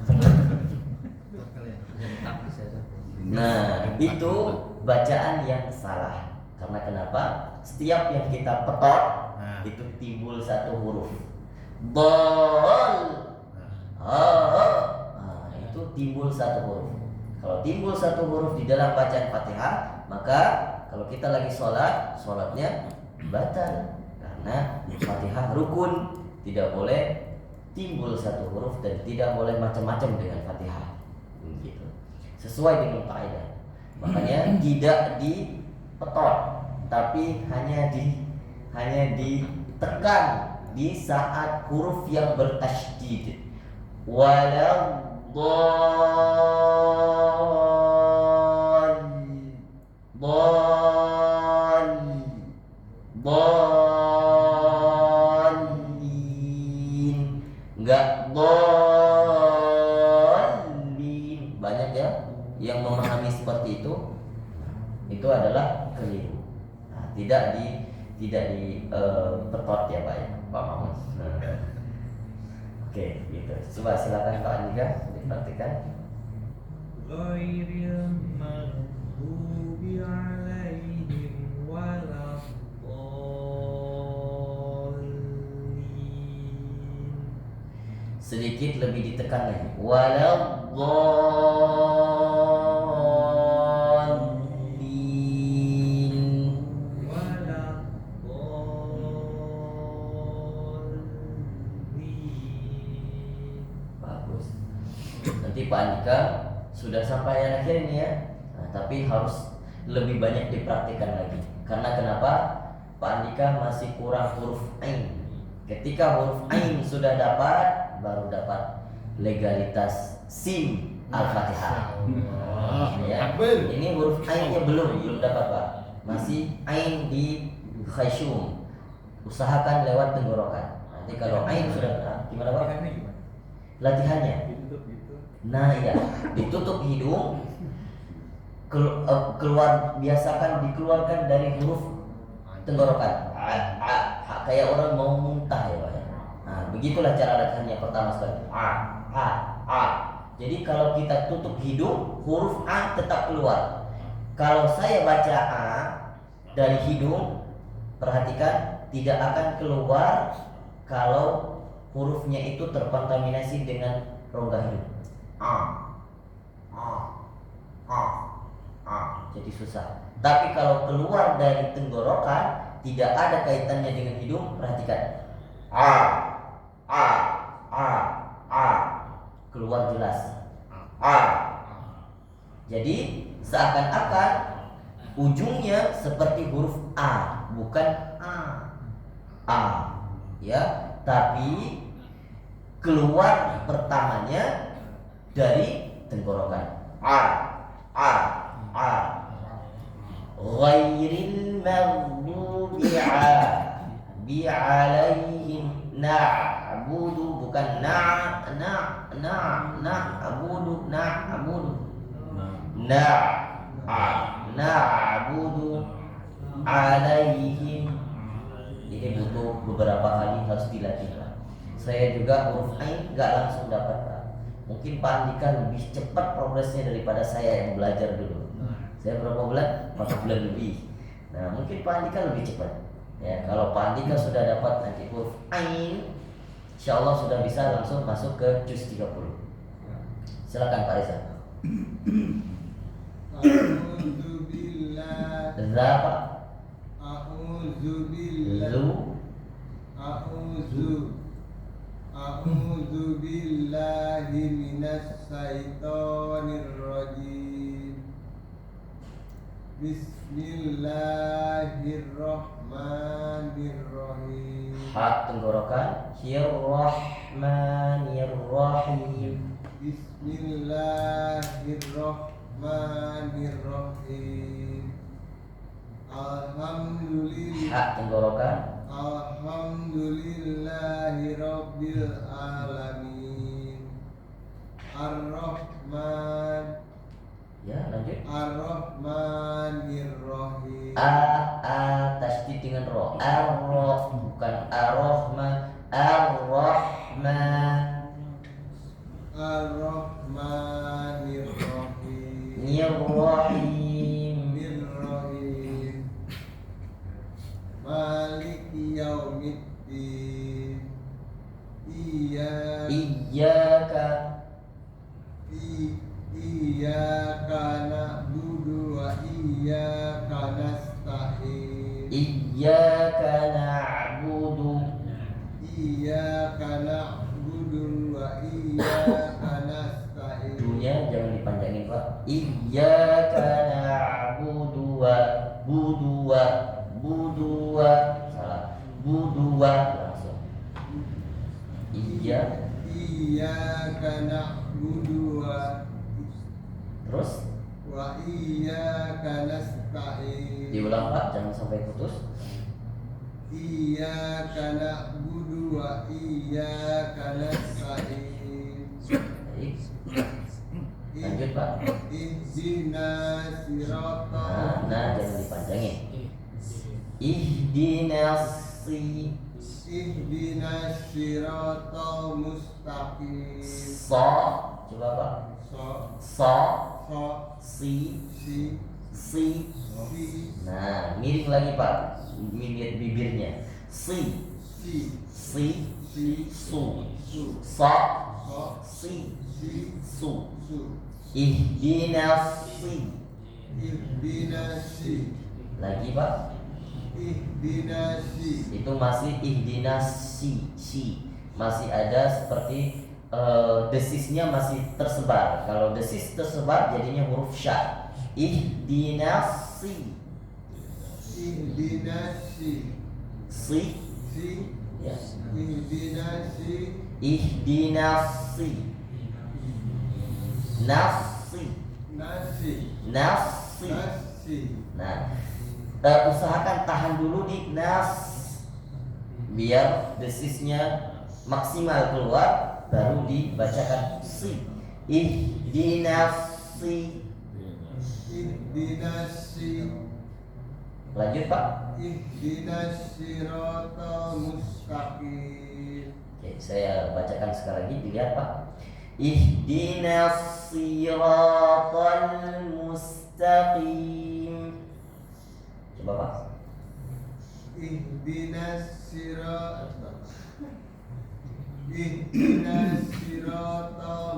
Nah, itu bacaan yang salah. Karena kenapa? Setiap yang kita petot itu timbul satu huruf. Dol. Itu timbul satu huruf. Kalau timbul satu huruf di dalam bacaan Fatihah, maka kalau kita lagi sholatnya batal. Karena Fatihah rukun, tidak boleh timbul satu huruf dan tidak boleh macam-macam dengan Fatihah. Gitu. Sesuai dengan kaidah. Makanya tidak dipetot, tapi hanya ditekan di saat huruf yang bertasydid. Enggak dhalin. Banyak ya yang memahami seperti itu adalah keliru. Nah, tidak di petot ya Pak ya, Pak Mahmud. Oke, gitu. Coba silakan Pak Andika dipraktikkan. Ghairil maghdubi alaihim waladdallin. Sedikit lebih ditekan lagi. Waladdallin. Bagus. Nanti Pak Andika sudah sampai yang akhir ini ya. Nah, tapi harus lebih banyak dipraktikkan lagi. Karena kenapa? Pak Andika masih kurang huruf ain. Ketika huruf ain sudah dapat, baru dapat legalitas sim Al-Fatihah. Ya. Ini huruf ainnya belum dapat Pak. Masih ain di khayshum. Usahakan lewat tenggorokan. Nanti kalau ain sudah gimana Pak? Latihannya. Nah ya, ditutup hidung, keluar, biasakan dikeluarkan dari huruf tenggorokan. Kayak orang mau muntah ya Pak. Nah, begitulah cara latihannya pertama sekali. Jadi kalau kita tutup hidung, huruf A tetap keluar. Kalau saya baca A dari hidung, perhatikan tidak akan keluar kalau hurufnya itu terkontaminasi dengan rongga hidung. Jadi susah. Tapi kalau keluar dari tenggorokan, tidak ada kaitannya dengan hidung, perhatikan. Keluar jelas. Jadi seakan-akan ujungnya seperti huruf A, bukan A. Ya, tapi keluar pertamanya dari tenggorokan. Ghairil maghdubi alaihim na'budu, bukan na'budu na'budu alaihim. Ini butuh beberapa kali harus dilatih. Saya juga huruf ain nggak langsung dapat Pak. Mungkin Pak Andika lebih cepat progresnya daripada saya yang belajar dulu. Saya berapa bulan? 4 bulan lebih. Nah mungkin Pak Andika lebih cepat. Ya, kalau Pak Andika sudah dapat nanti huruf ain, insya Allah sudah bisa langsung masuk ke juz 30. Silakan Pak Reza. Za Pak. A'udzu billahi minas syaitonir rajim. Bismillahirrahmanirrahim. Ha tenggorokan. Rahmanirrahim. Bismillahirrahmanirrahim. Alhamdulillah. Ha tenggorokan. Alhamdulillahi rabbil alamin. Ar-Rahman Ar-Rahmanir-Rahim. Tasydid dengan ro. Ar-Roh bukan Ar-Rahman. Ar-Rahman. Ar-Rahmanir-Rahim. Nir-Rahim. Nir-Rahim. Maliki yaumiddin. Iyyaka na'budu wa iyyaka nasta'in. Iyyaka na'budu. Iyyaka na'budu wa iyyaka nasta'in. Dunya jangan dipanjangin Pak. Iyyaka na'budu wa salah. Buduwa langsung. Iyyaka na'budu Terus wa iyyaka nasta'in. diulang Pak, jangan sampai putus. Iyyaka na'budu wa iyyaka nasta'in. Baik. Lanjut Pak. Ihdinas siratal Nah jangan dipanjangin. Ihdinas siratal mustaqim. coba Pak. So Si. si Nah, miring lagi Pak. Bibirnya. Si. Su. So. Si. Su. Ihdinas lagi Pak. Itu masih ihdinas si. Masih ada seperti desisnya masih tersebar. Kalau desis tersebar jadinya huruf sya. Ihdinas si. Ya. Ihdinas si. Nafsi. Nah, usahakan tahan dulu di nas biar desisnya maksimal keluar, baru dibacakan si. Ihdinasi. Lanjut Pak. Ihdinas siratal mustaqim. Oke, saya bacakan sekali lagi, dilihat Pak. Ihdinas siratal mustaqim. Coba Pak. Ihdinas siratal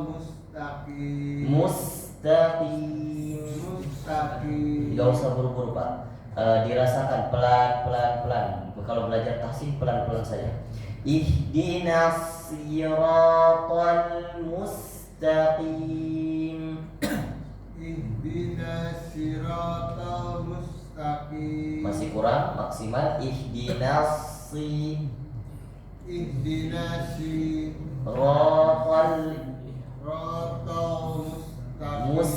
mustaqim. Mustaqim. Gak usah buru-buru Pak. Dirasakan pelan. Kalau belajar tahsin pelan-pelan saja. Ihdinas siratal mustaqim. Ihdinas siratal mustaqim. Masih kurang, maksimal ihdinas siratal mustaqim.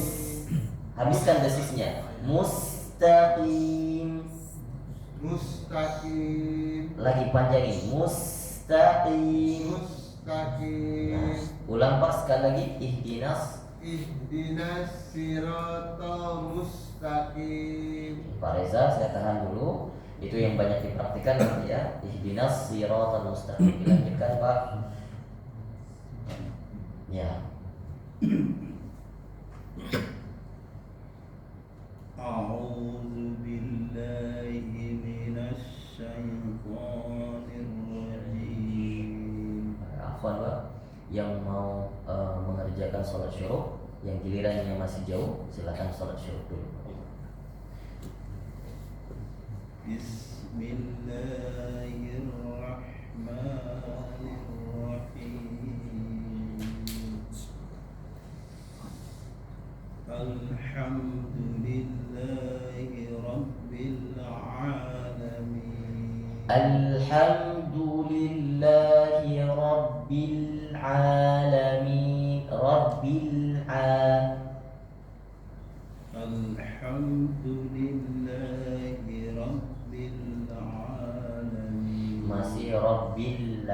Habiskan desisnya. Mustaqim. Lagi panjangin. Mustaqim. Nah, ulang Pak sekali lagi. Ihdinas siratal mustaqim. Pak Reza, saya tahan dulu. Itu yang banyak dipraktikkan nanti ya. Ihdinas siratal mustaqim. Dilanjutkan Pak. Ya. A'udzu billahi minasy syaithanir rajim. Afwan Pak, yang mau mengerjakan sholat syuruk, yang gilirannya masih jauh, silakan sholat syuruk dulu. Bismillahirrahmanirrahim. Alhamdulillahi rabbil alamin. Alhamdulillahi rabbil alamin. Alhamdulillahi rabbil alamin. Masih rabbil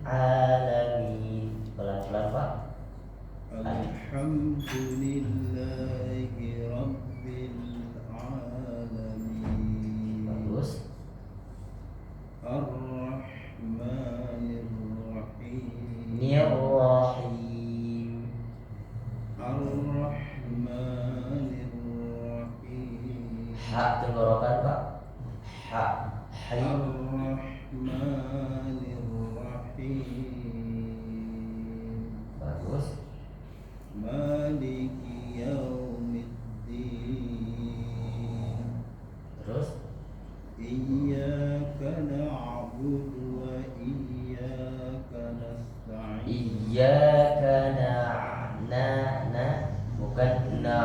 alamin. Pelan-pelan Pak. Alhamdulillahi Alhamdulillahi Rabbil Alamin. Bagus. Ar-Rahmanir-Rahim. Nirrahim. Ar-Rahmanir-Rahim. Ha tenggorokan Pak. Ha. Hai. Ar-Rahmanir-Rahim. Bagus. Maliki Yaumiddin. Terus Iyyaka na'budu wa iyyaka nasta'in. Iyyaka bukan na.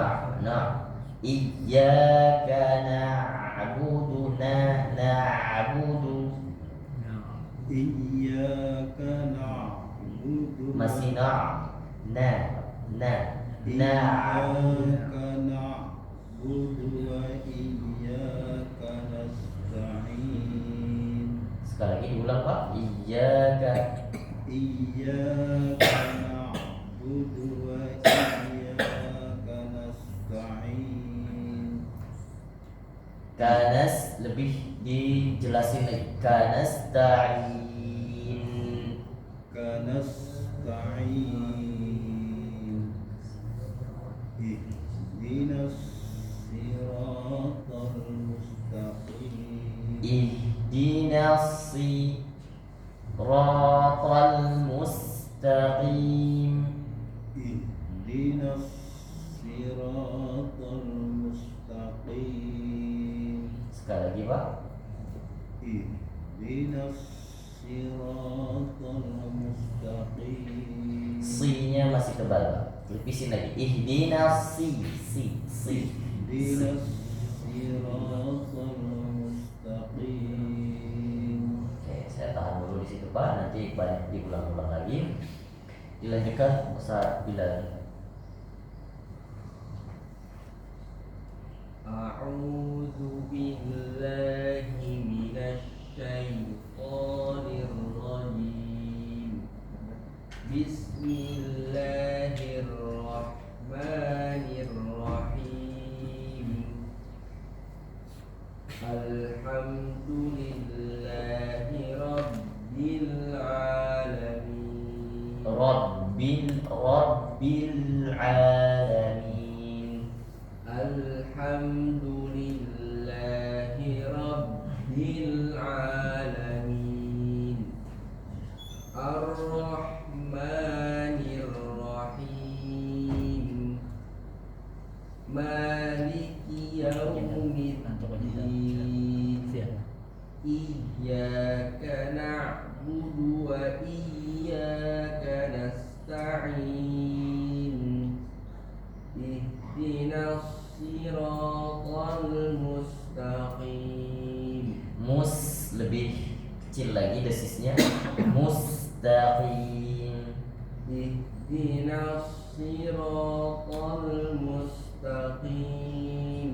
Iyyaka na'budu na'budu. Iyyaka na'budu Masih na. Iyyaka na'budu wa iyyaka nasta'in. Sekali lagi diulang Pak. Iyyaka. Iyyaka na'budu wa iyyaka nasta'in. Kanas lebih dijelasin lagi. Kanasta'in. Kanasta'in. Ihdinas siratal mustaqim. Ihdinas siratal mustaqim. Ihdinas siratal mustaqim. Sekali lagi Pak. Ihdinas siratal mustaqim. Si-nya masih tebal Pak. Lepisin lagi. Ihdinas Ihdinas siratal mustaqim. Oke, saya tahan dulu di situ Pak. Nanti banyak diulang-ulang lagi. Dilanjutkan Ustaz Bilal. A'udzu billahi minasy syaithanir rajim. Bismillahirrahmanirrahim. Alhamdulillahi rabbil alamin. Rabbil alamin. Alhamdulillahi rabbil alamin. Ar-Rahmanir Rahim. Maliki yaumiddin. Iyyaka na'budu wa iyyaka nasta'in. Ihdinas siratal mustaqim. Mus lebih kecil lagi desisnya. Mustaqim. Ihdinas siratal mustaqim.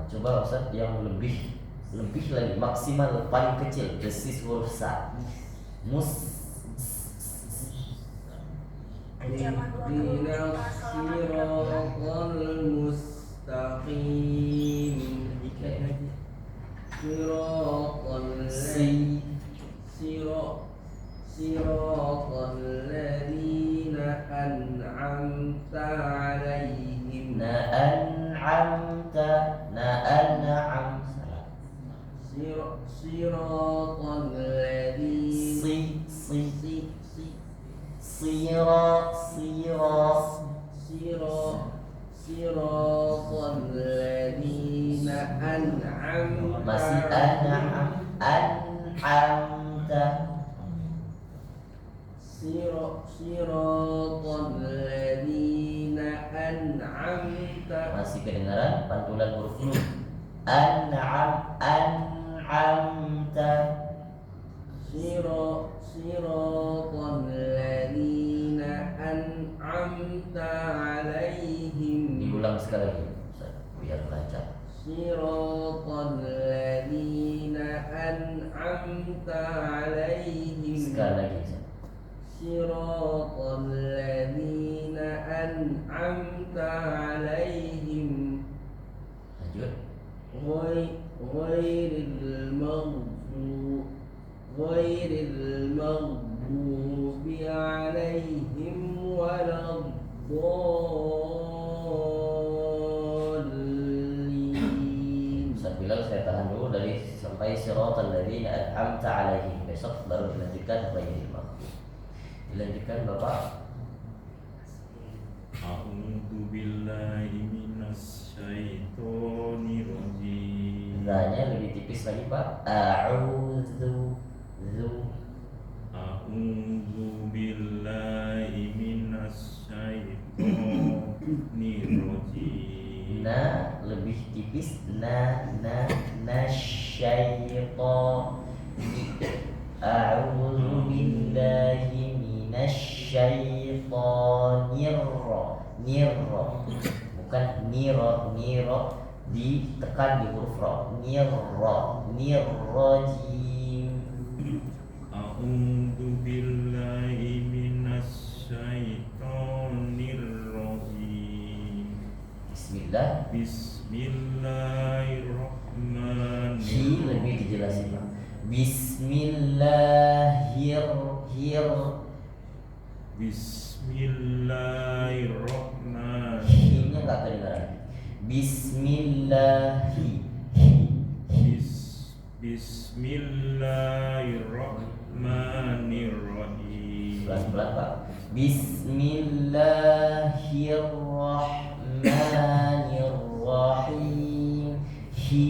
Coba Ustaz yang lebih lagi maksimal paling kecil desis huruf sa. Mus. Ihdinas siratal mustaqim. Siratal ladzina an'amta 'alaihim. Na'an'am. Siratal ladzina siratal ladzina an'amta masih an'amta. Siratal ladzina an'amta. Masih kedengaran pantulan huruf nu. An'amta. Siratal ladzina an'amta 'alaihim. Diulang sekali lagi Ustaz, biar lancar. Siratal ladzina an'amta 'alaihim. Sekali lagi Ustaz. Siratal ladzina أنعمت عليهم Lanjut. غير المغضوب عليهم ولا الضالين. Ustaz Bilal, saya tahan dulu dari sampai siratal ladzina an'amta alaihim. Besok baru dilanjutkan ghairil maghdubi. Dilanjutkan Bapak. A'udzu billahi minasyaitonir rajim. Zanya lebih tipis lagi Pak. A'udzu A'udzu billahi minasyaitonir rajim. Na lebih tipis. Nasyaiton. A'udzu billahi minasyaitonir niro, bukan niro ditekan di huruf ro. Nirrojim. A'udzu billahi minasyaitonir rajim. Bismillah. Bismillahirrahmanirrahim. Lebih dijelasin Pak. Bismillahirrahmanirrahim. Hi-nya nggak kedengaran. Bismillahi. Bismillahirrahmanirrahim. Pelan-pelan Pak. Bismillahirrahmanirrahim. Hi.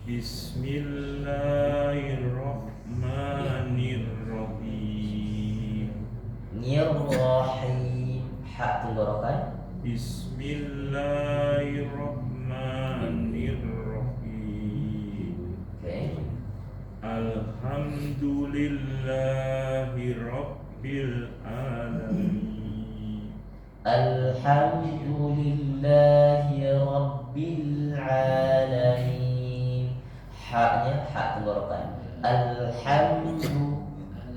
Bismillahirrahmanirrahim. Nirrahim. Hak tenggorokan. Bismillahirrahmanirrahim. Oke. Alhamdulillahi rabbil alamin. Alhamdulillahi rabbil alamin. Haknya hak tenggorokan.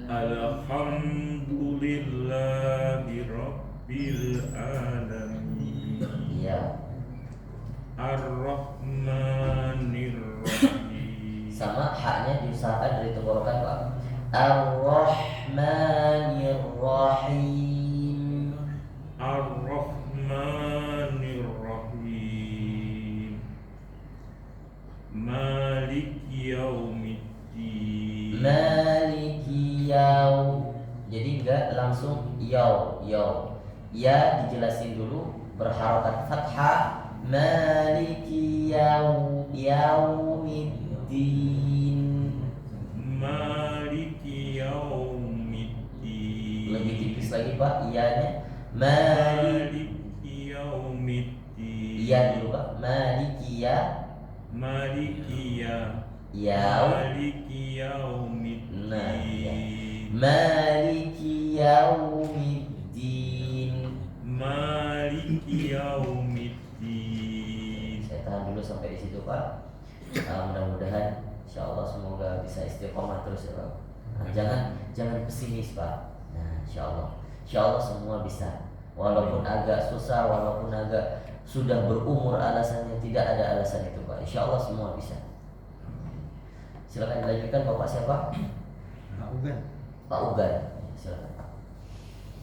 Alhamdulillahi rabbil alamin. Ya. Ar-Rahmanir-Rahim. Sama haknya diusahakan dari tenggorokan Pak. Ar-Rahmanir-Rahim. Ar-Rahmanir-Rahim. Maliki yaumiddin. Maliki jadi enggak langsung yaw. Ya dijelasin dulu berharokat fathah. Maliki yaumiddin. Maliki yaumiddin. Lebih tipis lagi Pak iyanya. Maliki yaumiddin. Iya dulu Pak. Maliki Maliki Maliki yaumiddin. Nah, ya. Maliki yaumiddin. Maliki yaumiddin. Saya tahan dulu sampai di situ Pak. Mudah-mudahan insyaallah semoga bisa istiqomah terus ya Pak. Jangan pesimis Pak. Nah, insyaallah semua bisa. Walaupun agak susah, walaupun agak sudah berumur alasannya, tidak ada alasan itu Pak. Insyaallah semua bisa. Silakan dilanjutkan Bapak siapa? Pak Ugan. Silakan Pak.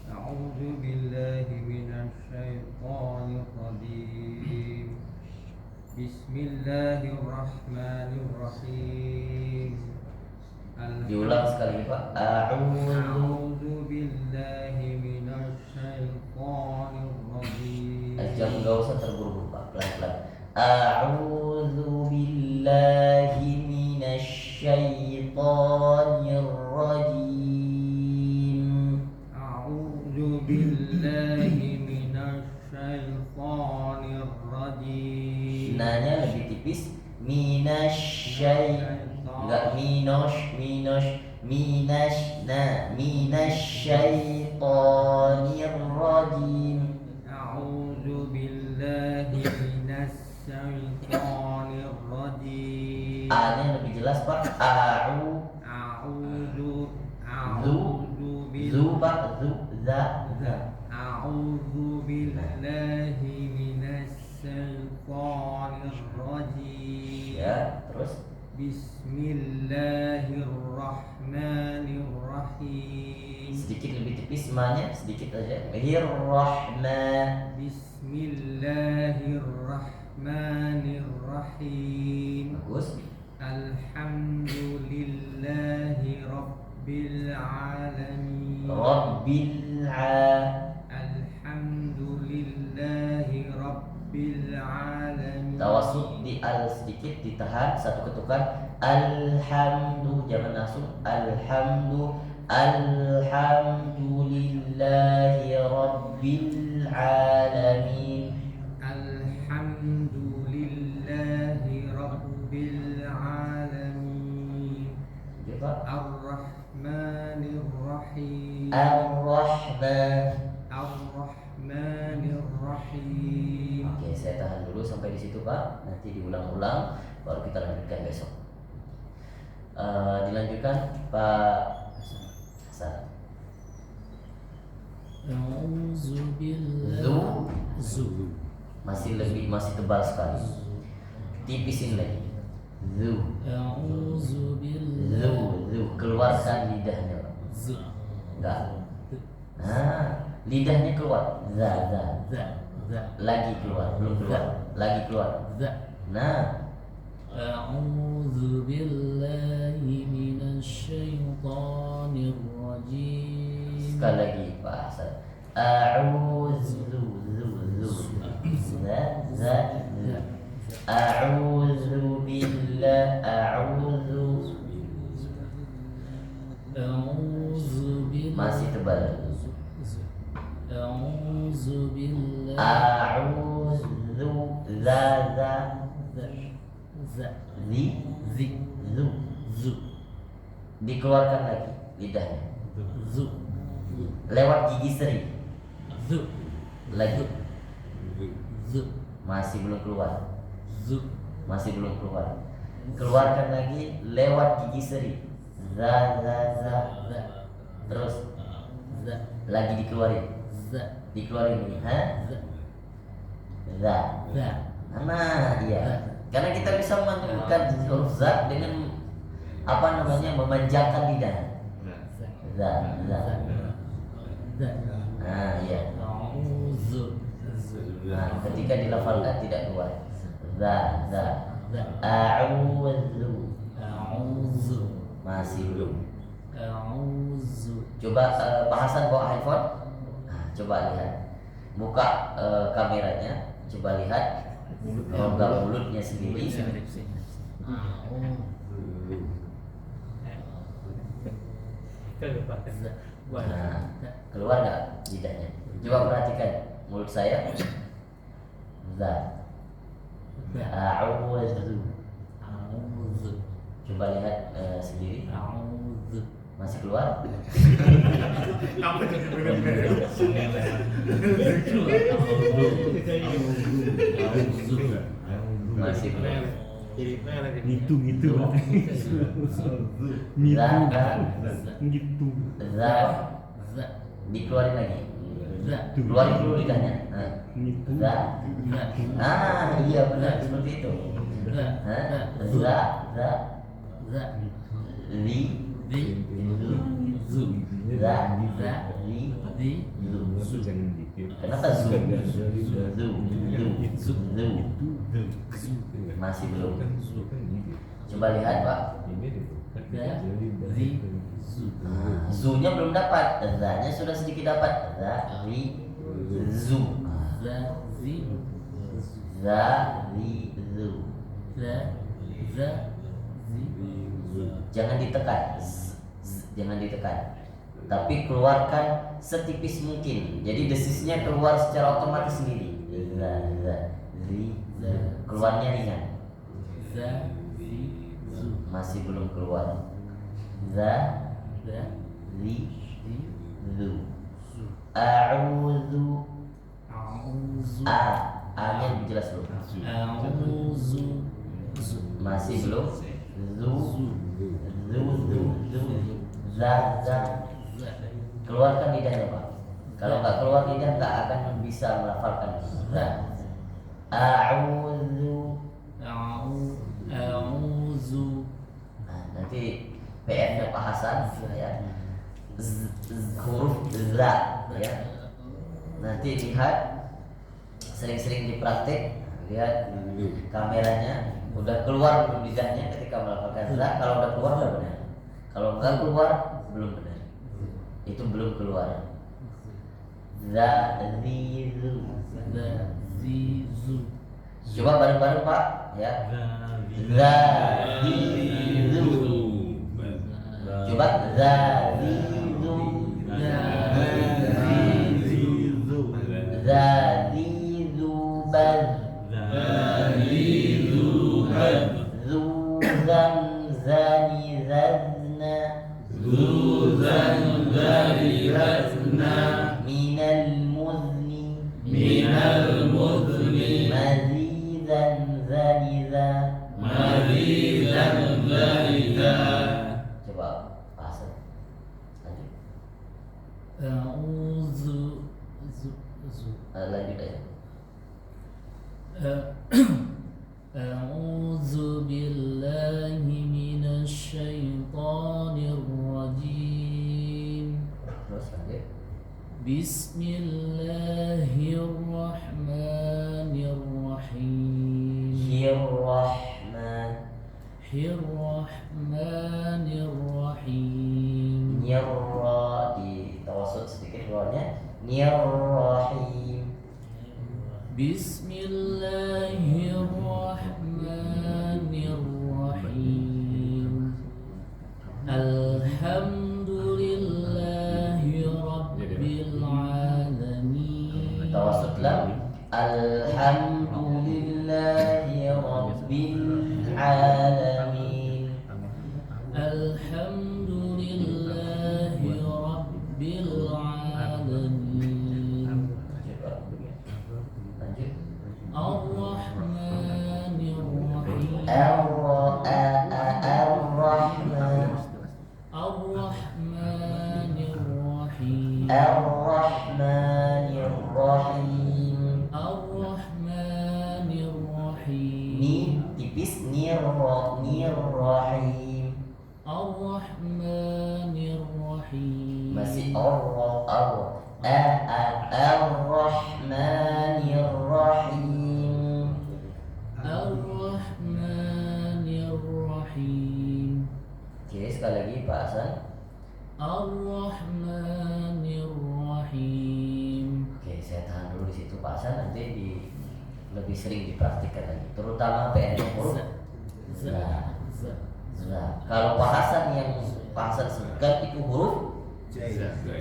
A'udzu billahi minasyaitonir rajim. Bismillahirrahmanirrahim. Diulang sekali Pak. A'udzu billahi minasyaitonir rajim. Jangan enggak usah terburu-buru Pak, pelan-pelan. A'udzu billahi minasyaitonir rajim. A'udzu billahi minasyaitonir rajim. Nanya lebih tipis. Enggak minasyaitonir rajim. A'udzu billahi minasyaitonir rajim. A-nya lebih jelas Pak. A'udzu Zu Pak. Zu za. A'udzu billahi minasyaitonir rajim. Ya, terus Bismillahirrahmanirrahim. sedikit lebih tipis manya, sedikit aja. Rahman. Bismillahirrahmanirrahim. Bagus. Alhamdulillahi rabbil alamin. Alhamdulillahi rabbil alamin. Tawasud di al sedikit ditahan, satu ketukan. Alhamdu, jangan langsung. Alhamdulillahi rabbil alamin. Alhamdulillahi rabbil alamin. Coba. Ar-Rahmanir-Rahim. Ar-Rahmanir-Rahim. Oke, saya tahan dulu sampai di situ, Pak. Nanti diulang-ulang baru kita lanjutkan besok. Dilanjutkan Pak Hasan. Zu masih tebal sekali. Tipisin lagi. Zu keluarkan lidahnya, Pak. Enggak. Nah, lidahnya keluar. Za. Lagi keluar, belum keluar. Lagi keluar. Nah, A'udzu billahi minasyaitonir rajim. sekali lagi Pak Hasan. A'udzu A'udzu billah. Masih tebal. A'udzu billahi A'udzu Zu. Dikeluarkan lagi lidahnya. Lewat gigi seri. Lagi. Masih belum keluar. Keluarkan lagi lewat gigi seri. Za. Terus lagi dikeluarin. Dikeluarin ini. Za. Nah, iya. Karena kita bisa menyebutkan huruf za dengan memanjakan lidah. Za. Nah, iya. Nah, ketika dilafalkan tidak keluar. Za. A'udzu. Masih belum. Coba Pak Hasan bawa handphone. Nah, coba lihat. Buka kameranya. Coba lihat. Rongga mulutnya sendiri. Nah, keluar nggak lidahnya? Coba perhatikan mulut saya. Za. A'udzu. Coba lihat sendiri. Masih keluar? Masih belum. Gitu. Za. Dikeluarin lagi. Keluarin dulu lidahnya. Za. Iya benar seperti itu. Za. Li. Zu. Kenapa zu? Masih belum. Coba lihat, Pak. Zu-nya belum dapat. Za-nya sudah sedikit dapat. Zu. Jangan ditekan. Tapi keluarkan setipis mungkin. Jadi desisnya keluar secara otomatis sendiri. Keluarnya ringan. Masih belum keluar. A'udzu. A-nya lebih jelas dulu. Masih belum. Za. Keluarkan lidahnya, Pak. Kalau nggak keluar lidah nggak akan bisa melafalkan za. A'udzu. A'udzu. Nah, nanti PR-nya Pak Hasan ya. Huruf za ya. Nanti lihat sering-sering dipraktik, lihat kameranya udah keluar belum lidahnya ketika melafalkan za. Kalau udah keluar udah benar. Kalau nggak keluar belum benar. Itu belum keluar. Za zizu. Zizu. Coba bareng-bareng Pak ya. Za zizu. Coba za zizu. Za zizu bal. Zuzan zani zazna. Minal muzni. Mazizan zaniza. Coba pasang. Lanjut. A'udzu Lanjut aja. أعوذ بالله من الشيطان الرجيم Terus lanjut. بسم الله الرحمن الرحيم Hir-Rahman. الرحمن الرحيم Nirra di tawasud sedikit rawanya. Nir-Rahim. بسم الله الرحمن الرحيم الحمد لله رب العالمين Tawasud lam. Alhamdulillahi Rabbil Alamin. الحمد لله رب العالمين Lanjut. الرحمن الرحيم Ar-Rahman. الرحمن الرحيم Ar-Rahmanir-Rahim. الرحمن الرحيم Ni tipis nir-Rahim. الرحمن الرحيم Masih Ar-Rahmanir-Rahim. الرحمن الرحيم Oke, sekali lagi Pak Hasan. الرحمن الرحيم Oke, saya tahan dulu di situ Pak Hasan, nanti lebih sering dipraktikkan lagi, terutama PR huruf za. Za. Kalau Pak Hasan yang Pak Hasan sebutkan itu huruf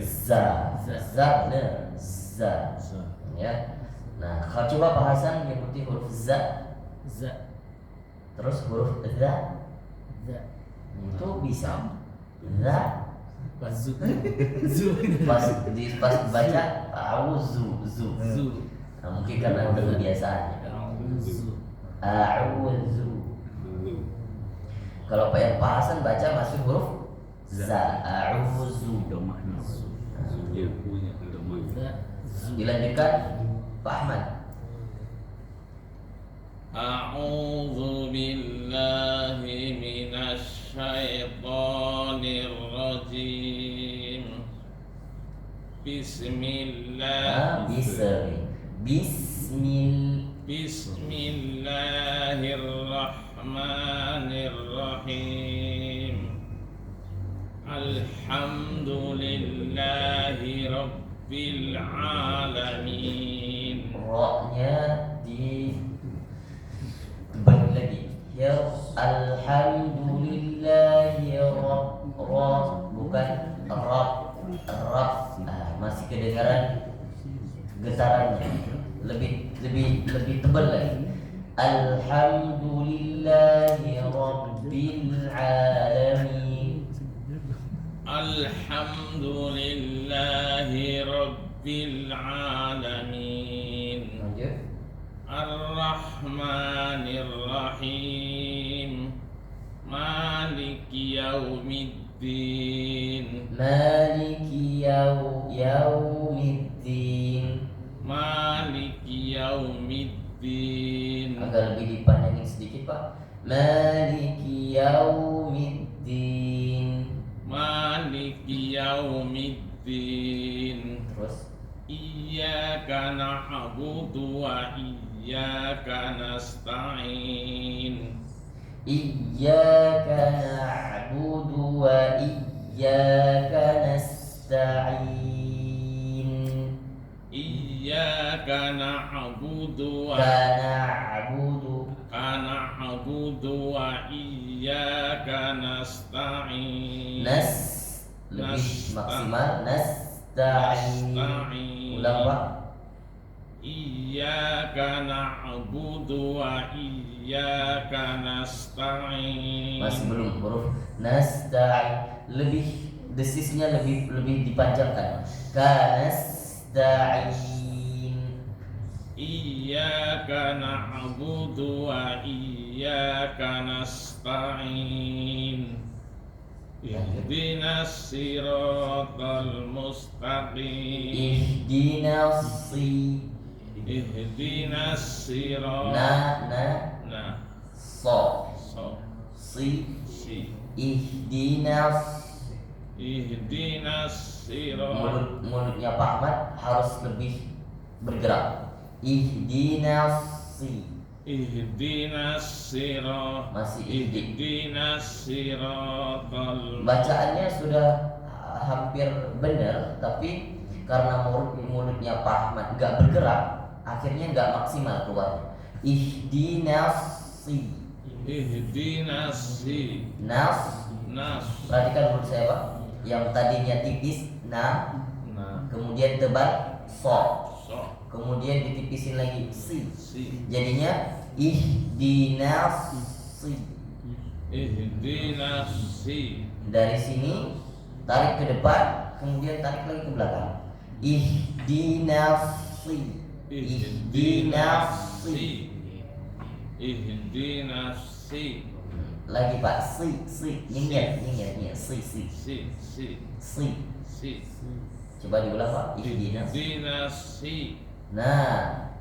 za. Za, benar. Za. Ya. Nah, kalau coba Pak Hasan nyebuti huruf za, terus huruf za, itu bisa za. Pas baca auzu zu. Nah, mungkin karena udah kebiasaan. A'udzu. Kalau Pak yang Pak Hasan baca masih huruf za. A'udzu. Dilanjutkan Pak Ahmad. أعوذ بالله من الشيطان الرجيم بسم الله بسم الله الرحمن الرحيم الحمد لله رب العالمين. Ra-nya di balik lagi. Ya alhamdulillahi bukan rab. Masih kedengaran getarannya. Lebih tebal lagi. Alhamdulillahi rabbil alamin. Alhamdulillahi rabbil alamin. Lanjut. Ar-Rahmanir Rahim Maliki Yaumiddin. Maliki yaumiddin. yaumiddin. Agak lebih dipanjangin sedikit Pak. Maliki yaumiddin. Maliki yaumiddin. Terus Iyyaka na'budu wa iyyaka nasta'in. Iyyaka na'budu wa iyyaka nasta'in. Iyyaka na'budu wa wa iyyaka nasta'in. Lebih maksimal nasta'in. Ulang Pak. Iyyaka na'budu wa iyyaka nasta'in. Masih belum huruf nasta'in. Lebih desisnya lebih dipanjangkan. Kanasta'in. Iyyaka na'budu wa iyyaka nasta'in. Ihdinas siratal mustaqim. Ihdinas na so si ihdinas sirat. mulutnya Pak Ahmad harus lebih bergerak. Ihdinas sirat. Masih Ihdinas siratal. bacaannya sudah hampir benar, tapi karena mulutnya Pak Ahmad nggak bergerak, akhirnya nggak maksimal keluarnya. Ihdinas nas. Perhatikan mulut saya Pak, yang tadinya tipis kemudian tebal so, kemudian ditipisin lagi si. Jadinya ihdinas. Dari sini tarik ke depan, kemudian tarik lagi ke belakang. Ihdinas. Lagi Pak, si nyinyir si. Coba diulang Pak. Ihdinas. Nah,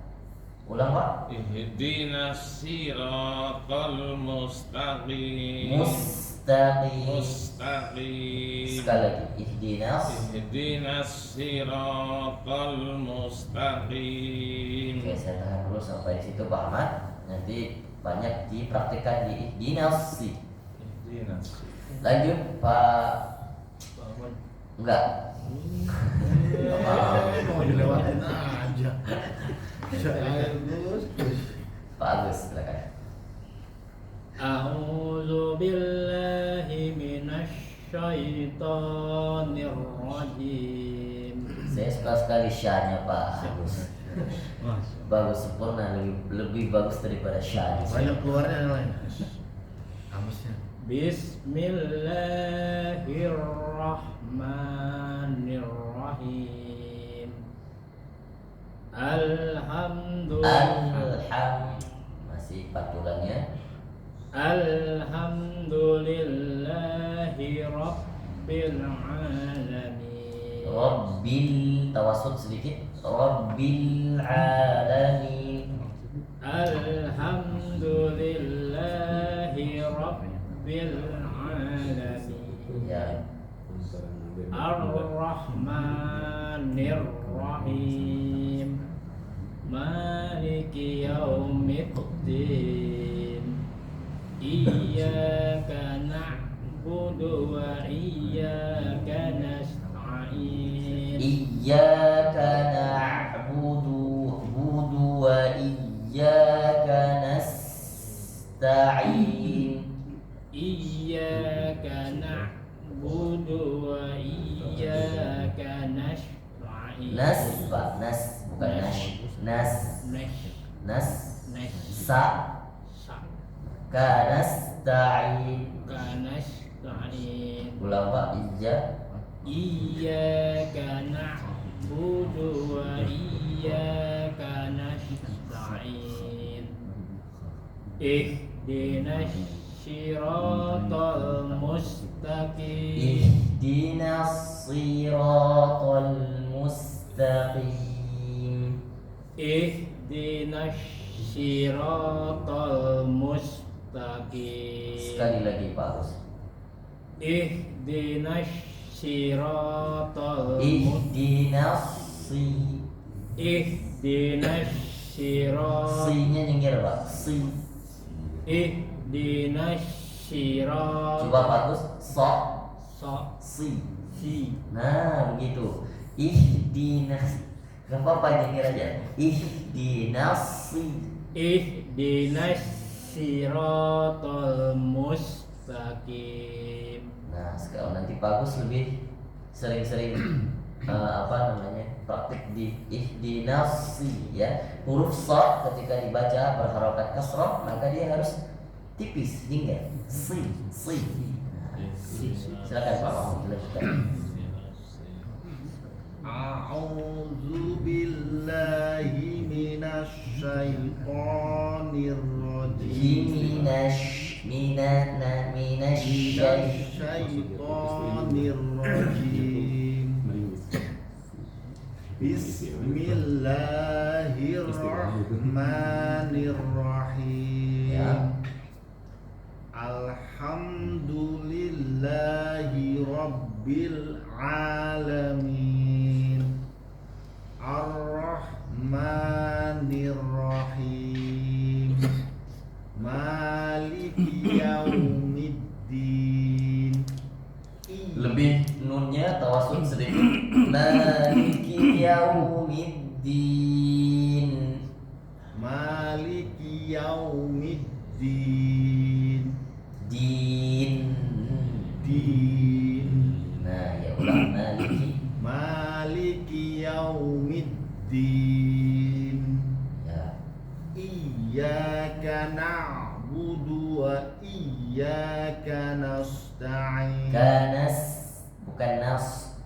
ulang Pak. Ihdinas siratal mustaqim. Mustaqim. Sekali lagi. Ihdinas siratal mustaqim. Oke, saya tahan dulu sampai di situ Pak Ahmad. Nanti banyak dipraktikkan di ihdinas. Lanjut Pak. Enggak. Mau dilewatin aja. Pak Agus silakan. A'udzu billahi minasy syaitonir rajim. Saya suka sekali syahnya Pak Agus. Bagus, sempurna, lebih bagus daripada syah. Banyak keluarnya yang lain. Kamusnya. Bismillahirrahmanirrahim. Masih patulannya. Alhamdulillahi rabbil alamin. Rabbil tawasud sedikit. Rabbil alamin. Alhamdulillahi rabbil alamin. Ya. Ar-Rahmanir Rahim. Maliki yaumiddin. Iyyaka na'budu wa iyyaka nasta'in. Iyyaka na'budu wa iyyaka nasta'in. Iyyaka na'budu wa iyyaka nasta'in. Nas Pak, nas bukan nash. Nas sa kanasta'in. Ulang Pak. Iyyaka na'budu wa iyyaka nasta'in. Ihdinas siratal mustaqim. Ihdinas siratal mustaqim. Ihdinas siratal mustaqim. Sekali lagi Pak Agus. Ihdinas siratal Ihdinas Ihdinas siratal Si-nya nyengir Pak. Si. Ihdinas siratal Coba Pak Agus. Si. Nah begitu. Ihdinas. Gak apa-apa nyengir aja. Ihdinas Ihdinas siratal mustaqim. Nah sekarang nanti Pak Agus lebih sering-sering praktik di ihdinas ya. Huruf sa ketika dibaca berharokat kasrah maka dia harus tipis hingga si. Silakan Pak Mahmud jelaskan. A'udzu billahi minasy syaithanir rajim. Minasy syaitonir rajim. Bismillahirrahmanirrahim. Ya. Alhamdulillahi rabbil alamin. Ar-Rahmanir-Rahim. Maliki yaumiddin. Lebih nunnya tawasud sedikit. Maliki yaumiddin. Maliki yaumiddin. Din. Nah ya ulang Maliki yaumiddin. Ya. Iyyaka na'budu wa iyyaka nasta'in. Bukan nas.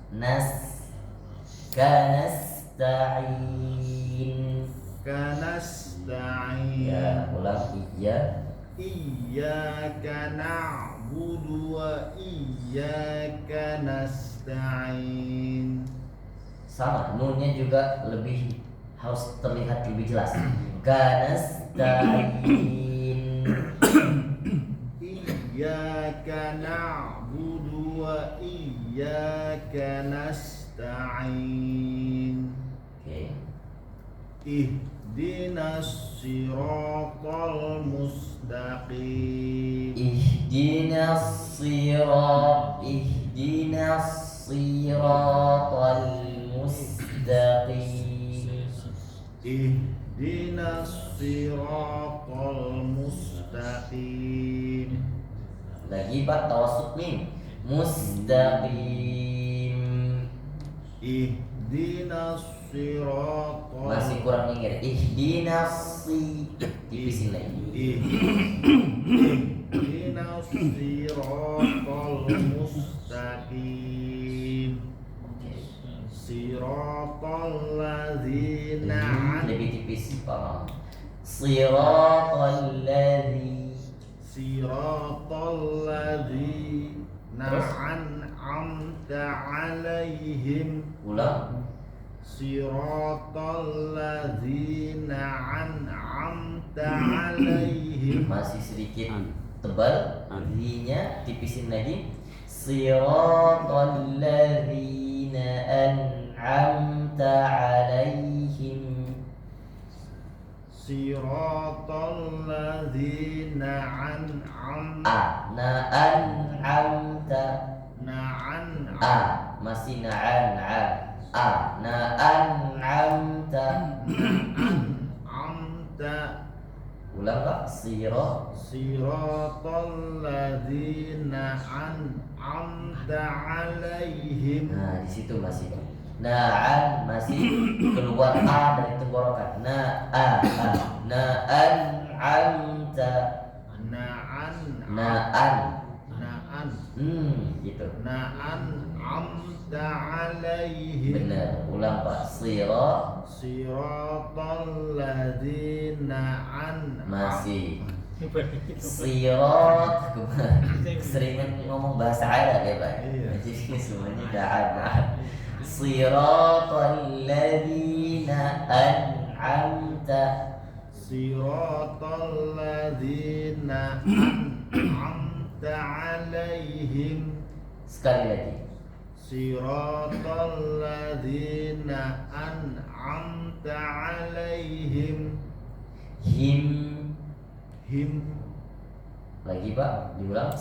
Kanasta'in. Kanasta'in. Ya, ulang Iyyaka na'budu wa iyyaka nasta'in. sama, nunnya juga lebih harus terlihat lebih jelas. Kanasta'in. Iyyaka na'budu wa iyyaka nasta'in. Oke. Ihdinas siratal mustaqim. Ihdinas siratal mustaqim. Ihdinas siratal mustaqim. Lagi Pak, tawasud mim. Mustaqim. Ihdinas siratal. Masih kurang nyengir. Ihdinas tipisin lagi. Ihdinas siratal mustaqim. Siratal ladzina Lebih tipis Pak. Siratal ladzina an'amta 'alaihim. Ulang. Siratal ladzina an'amta 'alaihim. Masih sedikit tebal. Ri-nya tipisin lagi. Siratal ladzina an'amta 'alaihim. Siratal ladzina an'amta. Masih an'amta. Ulang Pak. Siratal ladzina an'amta 'alaihim. Nah, di situ masih. Masih keluar a dari tenggorokan. An'amta. Gitu. An'amta 'alaihim. Benar. Ulang Pak. Siratal ladzina Masih. Sirat. Keseringan ngomong bahasa Arab ya Pak. Iya. Jadi semuanya da'an. Siratal ladzina an'amta Siratal ladzina an'amta 'alaihim. Sekali lagi. Siratal ladzina an'amta 'alaihim. Him. Lagi Pak, diulang.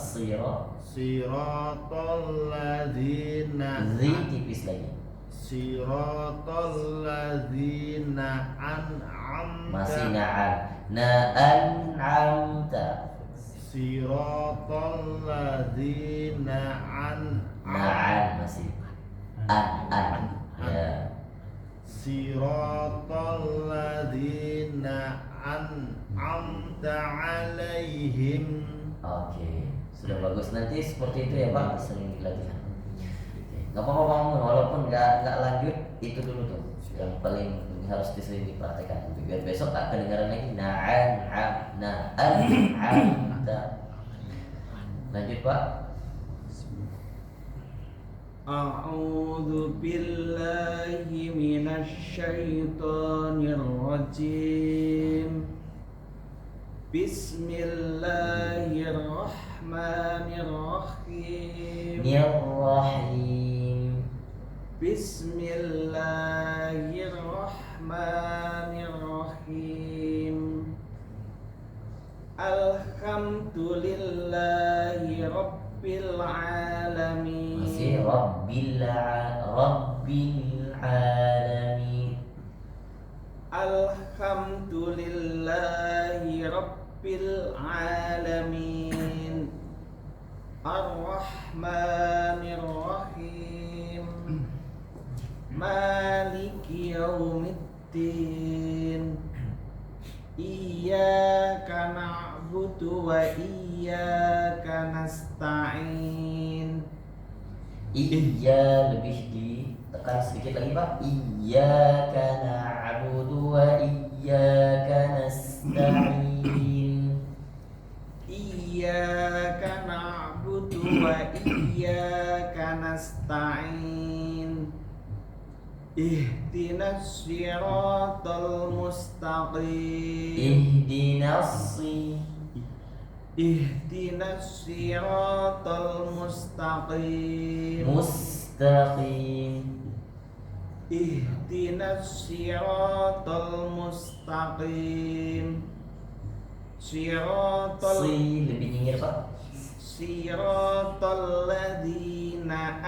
Siratal ladzina Zi tipis lagi. Siratal ladzina an'amta. Masih na'am. An'amta. Siratal ladzina Na'am masih. An. Ya. Siratal ladzina an'amta 'alaihim. Oke, sudah bagus. Nanti seperti itu ya Pak, sering dilatih. Gak apa-apa Pak, walaupun nggak lanjut, itu dulu tuh yang paling harus disering dipraktekkan. Biar besok tak kedengaran lagi. Na'am. Lanjut Pak. A'udzu billahi minasy syaithanir rajim. Bismillahirrahmanirrahim. Nirrahim. Bismillahirrahmanirrahim. Alhamdulillahi rabbil alamin. Masih Rabbil alamin. Alhamdulillahi rabbil alamin. Ar-Rahmanir Rahim. Maliki yaumiddin. Iyyaka na'budu wa iyyaka nasta'in. Iya lebih ditekan sedikit lagi Pak. Iyyaka na'budu wa iyyaka nasta'in. Iyyaka na'budu wa iyyaka nasta'in. Ihdinas siratal mustaqim. Ihdinas siratal mustaqim. Ihdinas siratal mustaqim. Siratal lebih nyingir Pak. Siratal ladzina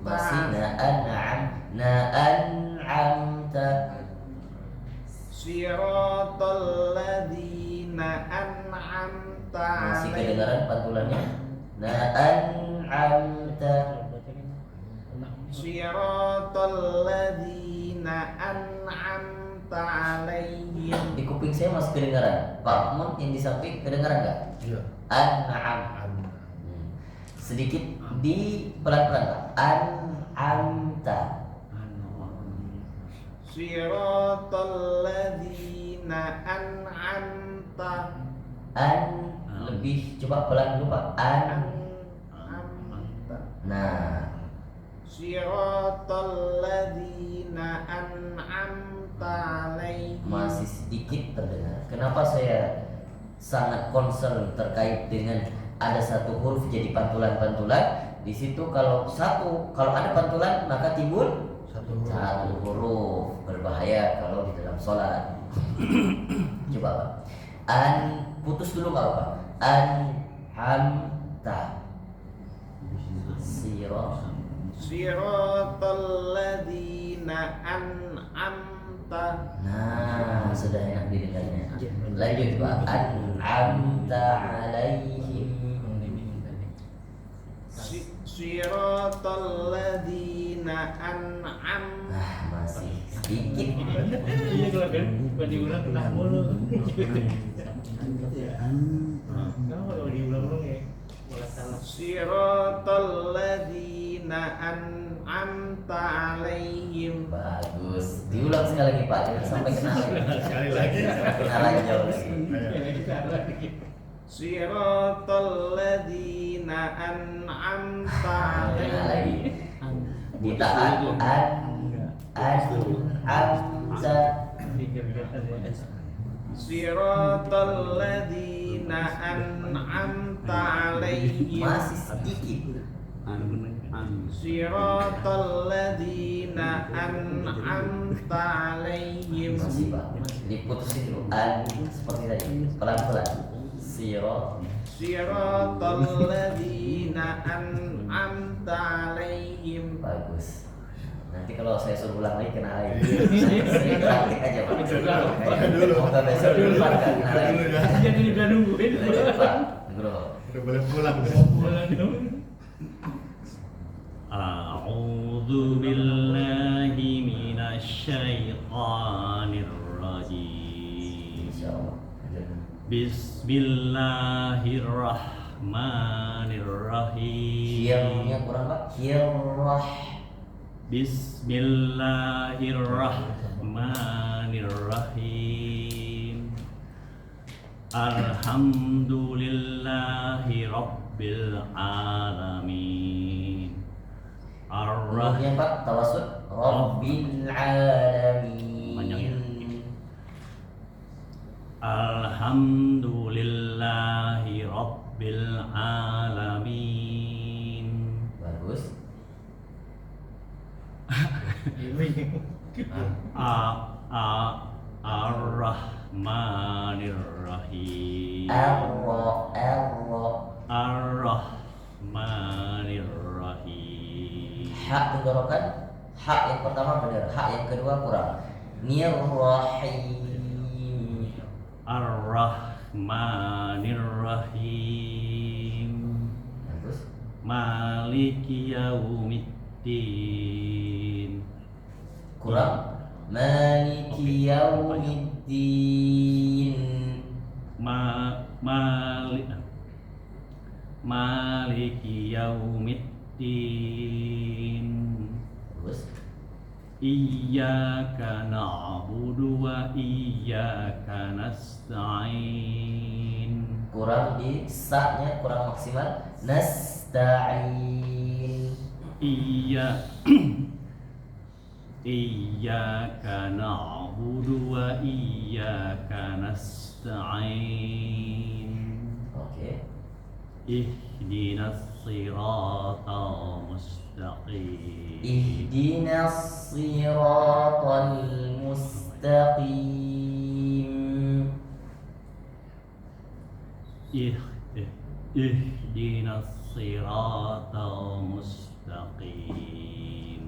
Masih an'amta. na'an'amta. Siratal ladzina an'amta. Masih kedengaran pantulannya. Na'an'amta. Siratal ladzina an'amta alaihim. Di kuping saya masih kedengaran. Pak Mun yang di samping kedengaran nggak? Iya. An'am. Sedikit di pelan-pelan Pak. An'amta. Siratal ladzina an'amta. Lebih coba pelan dulu Pak. An'amta. Nah, Siratal ladzina an'amta alaihim. masih sedikit terdengar. Kenapa saya sangat concern terkait dengan ada satu huruf jadi pantulan-pantulan? Di situ kalau ada pantulan maka timbul satu huruf, berbahaya kalau di dalam sholat. Coba Pak. Putus dulu kalau Pak. An'amta. Siratal ladzina an'amta. Nah, sudah enak didengarnya. Lanjut Pak. An'amta alaihim. Siratal ladzina an'amta. Nah, masih sedikit. Iya kalau kan bukan diulang kena mulu. Kamu kalau diulang-ulang ya malah salah. Siratal ladzina an'amta alaihim. Bagus. Diulang sekali lagi Pak. Jangan sampai kena lagi. Sekali lagi. Kena lagi jauh lagi. Siratal ladzina an'amta Kena alaihim. lagi. Ditahan. An'amta. Siratal ladzina an'amta alaihim. Masih sedikit. Siratal ladzina an'amta alaihim. Masih Pak. Diputusin dulu. Seperti tadi. Pelan-pelan. Siratal ladzina an'amta alaihim. Bagus. Nanti kalau saya suruh ulang lagi kena lagi. Saya praktik aja Pak. Moga besok dulu Pak nggak kena lagi. Jadi udah nungguin. Pak, bro. Udah boleh pulang. Pulang dong. A'udzu billahi minasyaitonir rajim. Insyaallah. Bismillahirrahmanirrahim. Hialnya kurang Pak. Hialrah. Bismillahirrahmanirrahim. Alhamdulillahi rabbil alamin. Hurufnya Pak tawasud. Rabbil alamin. Alhamdulillahi rabbil alamin. Bagus. Ar-Rahmanir-Rahim. Ar-Rahmanir-Rahim. Hak tenggorokan. Hak yang pertama benar. Hak yang kedua kurang. Nirrahim. Ar-Rahmanir-Rahim. Bagus. Maliki yaumiddin. Kurang. Maliki yaumiddin. Maliki yaumiddin. Bagus. Iyyaka na'budu wa iyyaka nasta'in. Kurang di sa-nya kurang maksimal. Nasta'in. Iyyaka na'budu wa iyyaka nasta'in. Oke. Ihdinas siratal mustaqim. Ihdinas siratal mustaqim. Ihdinas siratal mustaqim.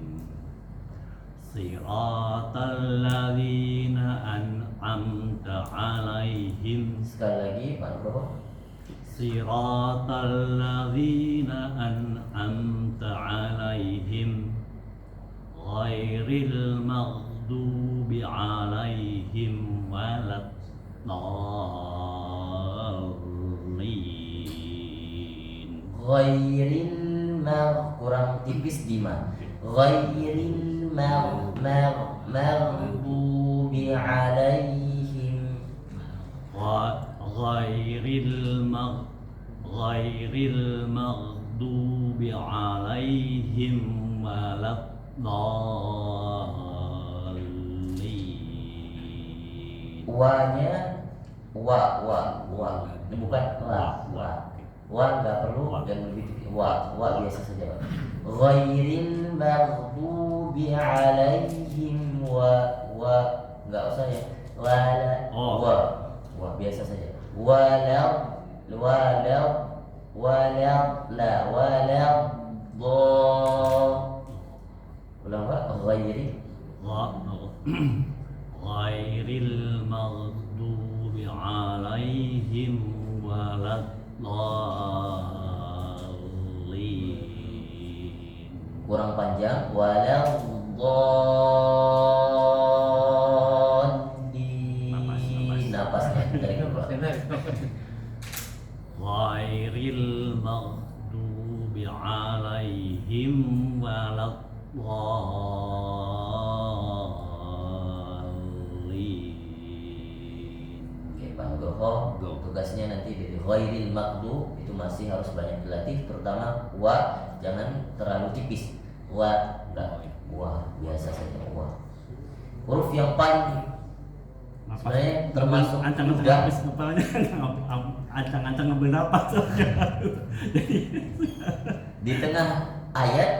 Siratal ladzina an'amta alaihim. Sekali lagi Pak Bro. Siratal ladzina an'amta alaihim ghairil maghdubi alaihim waladdallin. Ghairil kurang tipis di ma. Ghairil maghdubi alaihim. Ghairil maghdubi alaihim waladdallin. Wa-nya wa. Ini bukan la. Wa enggak perlu dan lebih tipis. Wa biasa saja Pak. Ghairil maghdubi alaihim wa enggak usah ya. Wa biasa saja. Ulang Pak. Ghairil maghdubi alaihim waladdallin. Kurang panjang. Waladdallin. Napasnya dari bawah. Ghairil maghdubi alaihim waladdallin. Oke, Pak Nugroho, tugasnya nanti dari ghairil maghdub itu masih harus banyak dilatih, terutama wa jangan terlalu tipis. Wa enggak, wa biasa saja wa. Huruf yang panjang Sebenarnya termasuk ancang-ancang juga. habis kepalanya ancang-ancang ngambil napas. Jadi Di tengah ayat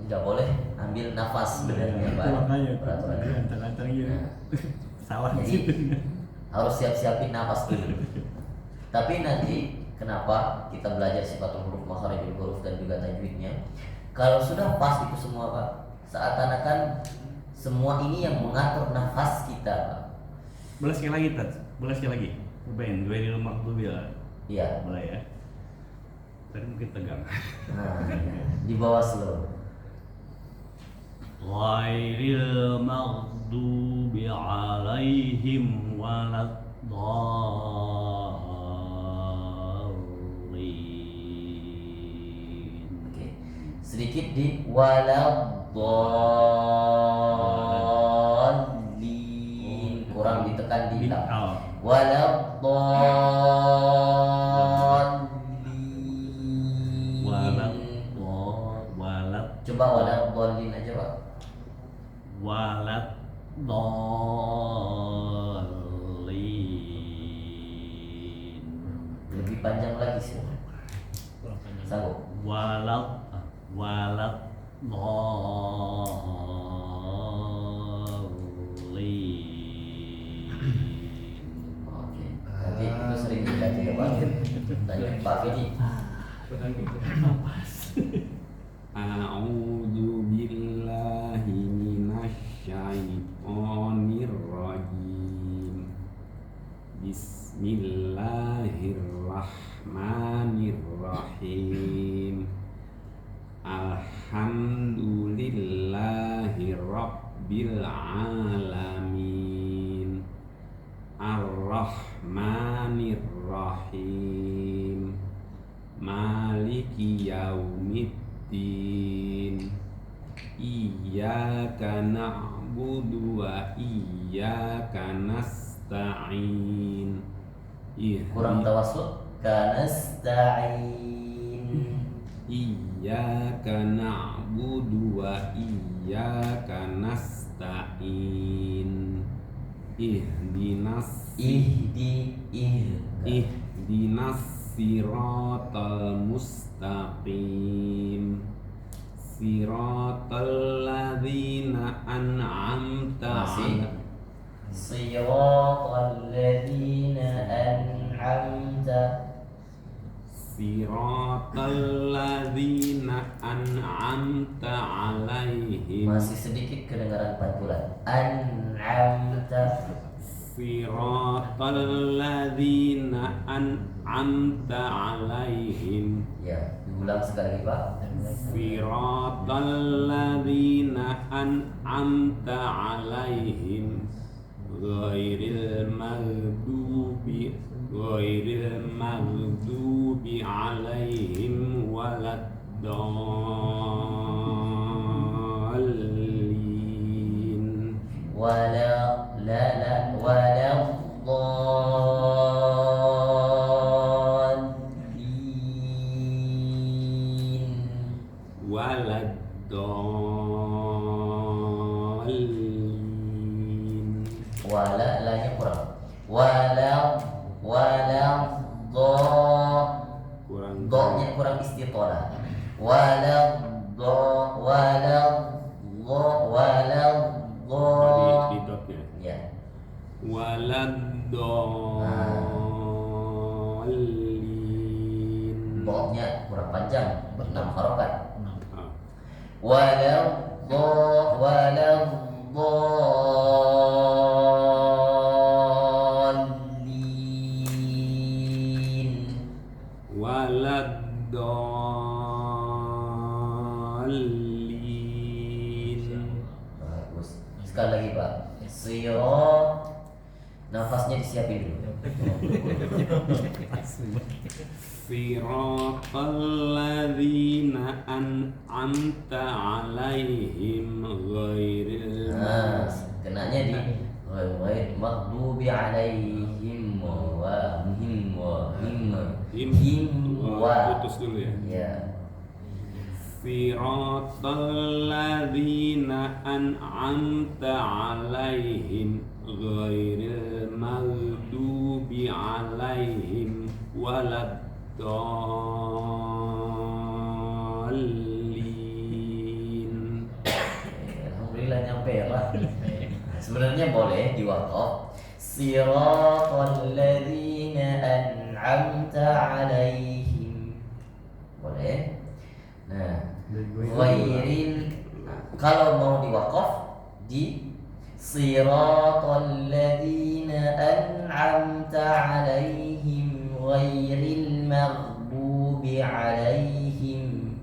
nggak boleh ambil nafas sebenarnya Pak. itu makanya Peraturannya. ancang-ancang gitu. Nah. Salah Jadi gitu. harus siap-siapin nafas dulu. Tapi nanti kenapa kita belajar sifatul huruf, makharijul huruf dan juga tajwidnya? Kalau sudah pas itu semua Pak, seakan-akan semua ini yang mengatur nafas kita Pak. Boleh sekali lagi Tat, boleh sekali lagi. Cobain gue di rumah tuh biar Iya. boleh ya. Tadi mungkin tegang. Nah, di bawah slow. Ghairil maghdubi alaihim waladdallin. Oke. Sedikit di waladdallin. Kurang ditekan di lam. Oh. Waladdallin. Walad Coba waladdallin aja Pak. waladdallin. Lebih panjang lagi sih. Sanggup? Waladdallin. Oke. Nanti itu sering dibaca ya Pak. Tanya Pak Fidi. A'udzu billahi minasyaitonir rajim. Bismillahirrahmanirrahim. Alhamdulillahi rabbil alamin. Ar-Rahmanir Rahim. Maliki yaumiddin. Iyyaka na'budu wa iyyaka nasta'in. Kurang tawassul. Kanasta'in. Iyyaka na'budu wa iyyaka nasta'in. Ihdinas siratal mustaqim. Siratal ladzina an'amta Masih. alaihim. Siratal ladzina an'amta. Siratal ladzina an'amta alaihim. Masih sedikit kedengaran pantulan. An'amta. Siratal ladzina an'amta alaihim. Ya, diulang sekali lagi Pak. Siratal ladzina an'amta alaihim. Ghairil maghdubi alaihim waladdallin. Waladdallin. Lanya kurang. Kurang Do-nya kurang istitolah. di dotnya. Ya. Waladdallin. Do-nya kurang panjang. 6 harokat. Ah. Waladdallin. Bagus. Sekali lagi Pak. Nafasnya disiapin dulu. Siratal ladzina an'amta alaihim ghairil Nah, kenanya di ghairil maghdubi alaihim wa putus dulu ya. Ya. Siratal ladzina an'amta alaihim ghairil waladdallin. Alhamdulillah nyampe ya Pak. Sebenarnya boleh diwakaf. Siratal ladzina an'amta 'alaihim. Boleh. Nah, ghairil, kalau mau diwakaf di siratal ladzina an'amta 'alaihim ghairil maghdubi 'alaihim.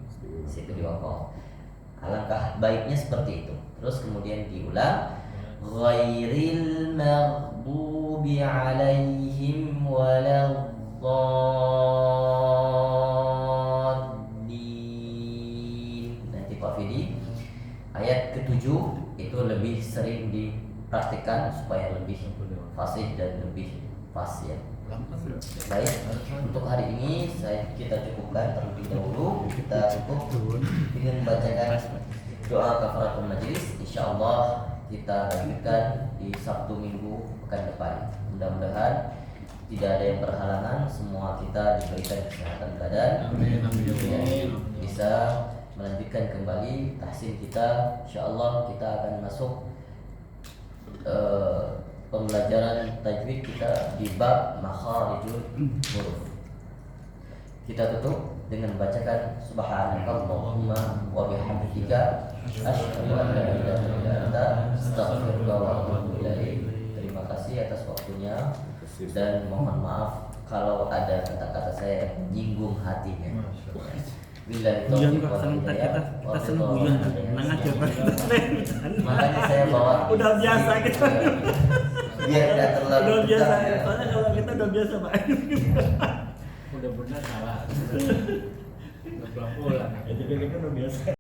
Situ diwakaf. Alangkah baiknya seperti itu. Terus kemudian diulang ghairil maghdubi 'alaihim waladdallin. Nanti Pak Fidi ayat ke-7 itu lebih sering dipraktikkan supaya lebih fasih dan lebih pas ya. Baik, untuk hari ini kita cukupkan terlebih dahulu. Kita cukup dengan bacakan doa kafaratul majelis. Insyaallah kita lanjutkan di Sabtu Minggu pekan depan. Mudah-mudahan tidak ada yang berhalangan, semua kita diberikan kesehatan badan. Amin. Bisa melanjutkan kembali tahsin kita. Insyaallah kita akan masuk pembelajaran tajwid kita di bab makharijul huruf. Kita tutup dengan bacakan subhanakallahumma wa bihamdika asyhadu an la ilaha illa anta astaghfiruka wa atubu ilaik. Terima kasih atas waktunya dan mohon maaf kalau ada kata-kata saya yang menyinggung hatinya. Bila Guyon kok sebentar kita seneng guyon, tenang aja Pak. Makanya saya bawa Udah biasa gitu. biar tidak terlalu Udah biasa. tegang, ya. Soalnya kalau kita udah biasa Pak. Udah benar salah. Udah pelan-pelan. Ya jadi kita udah biasa.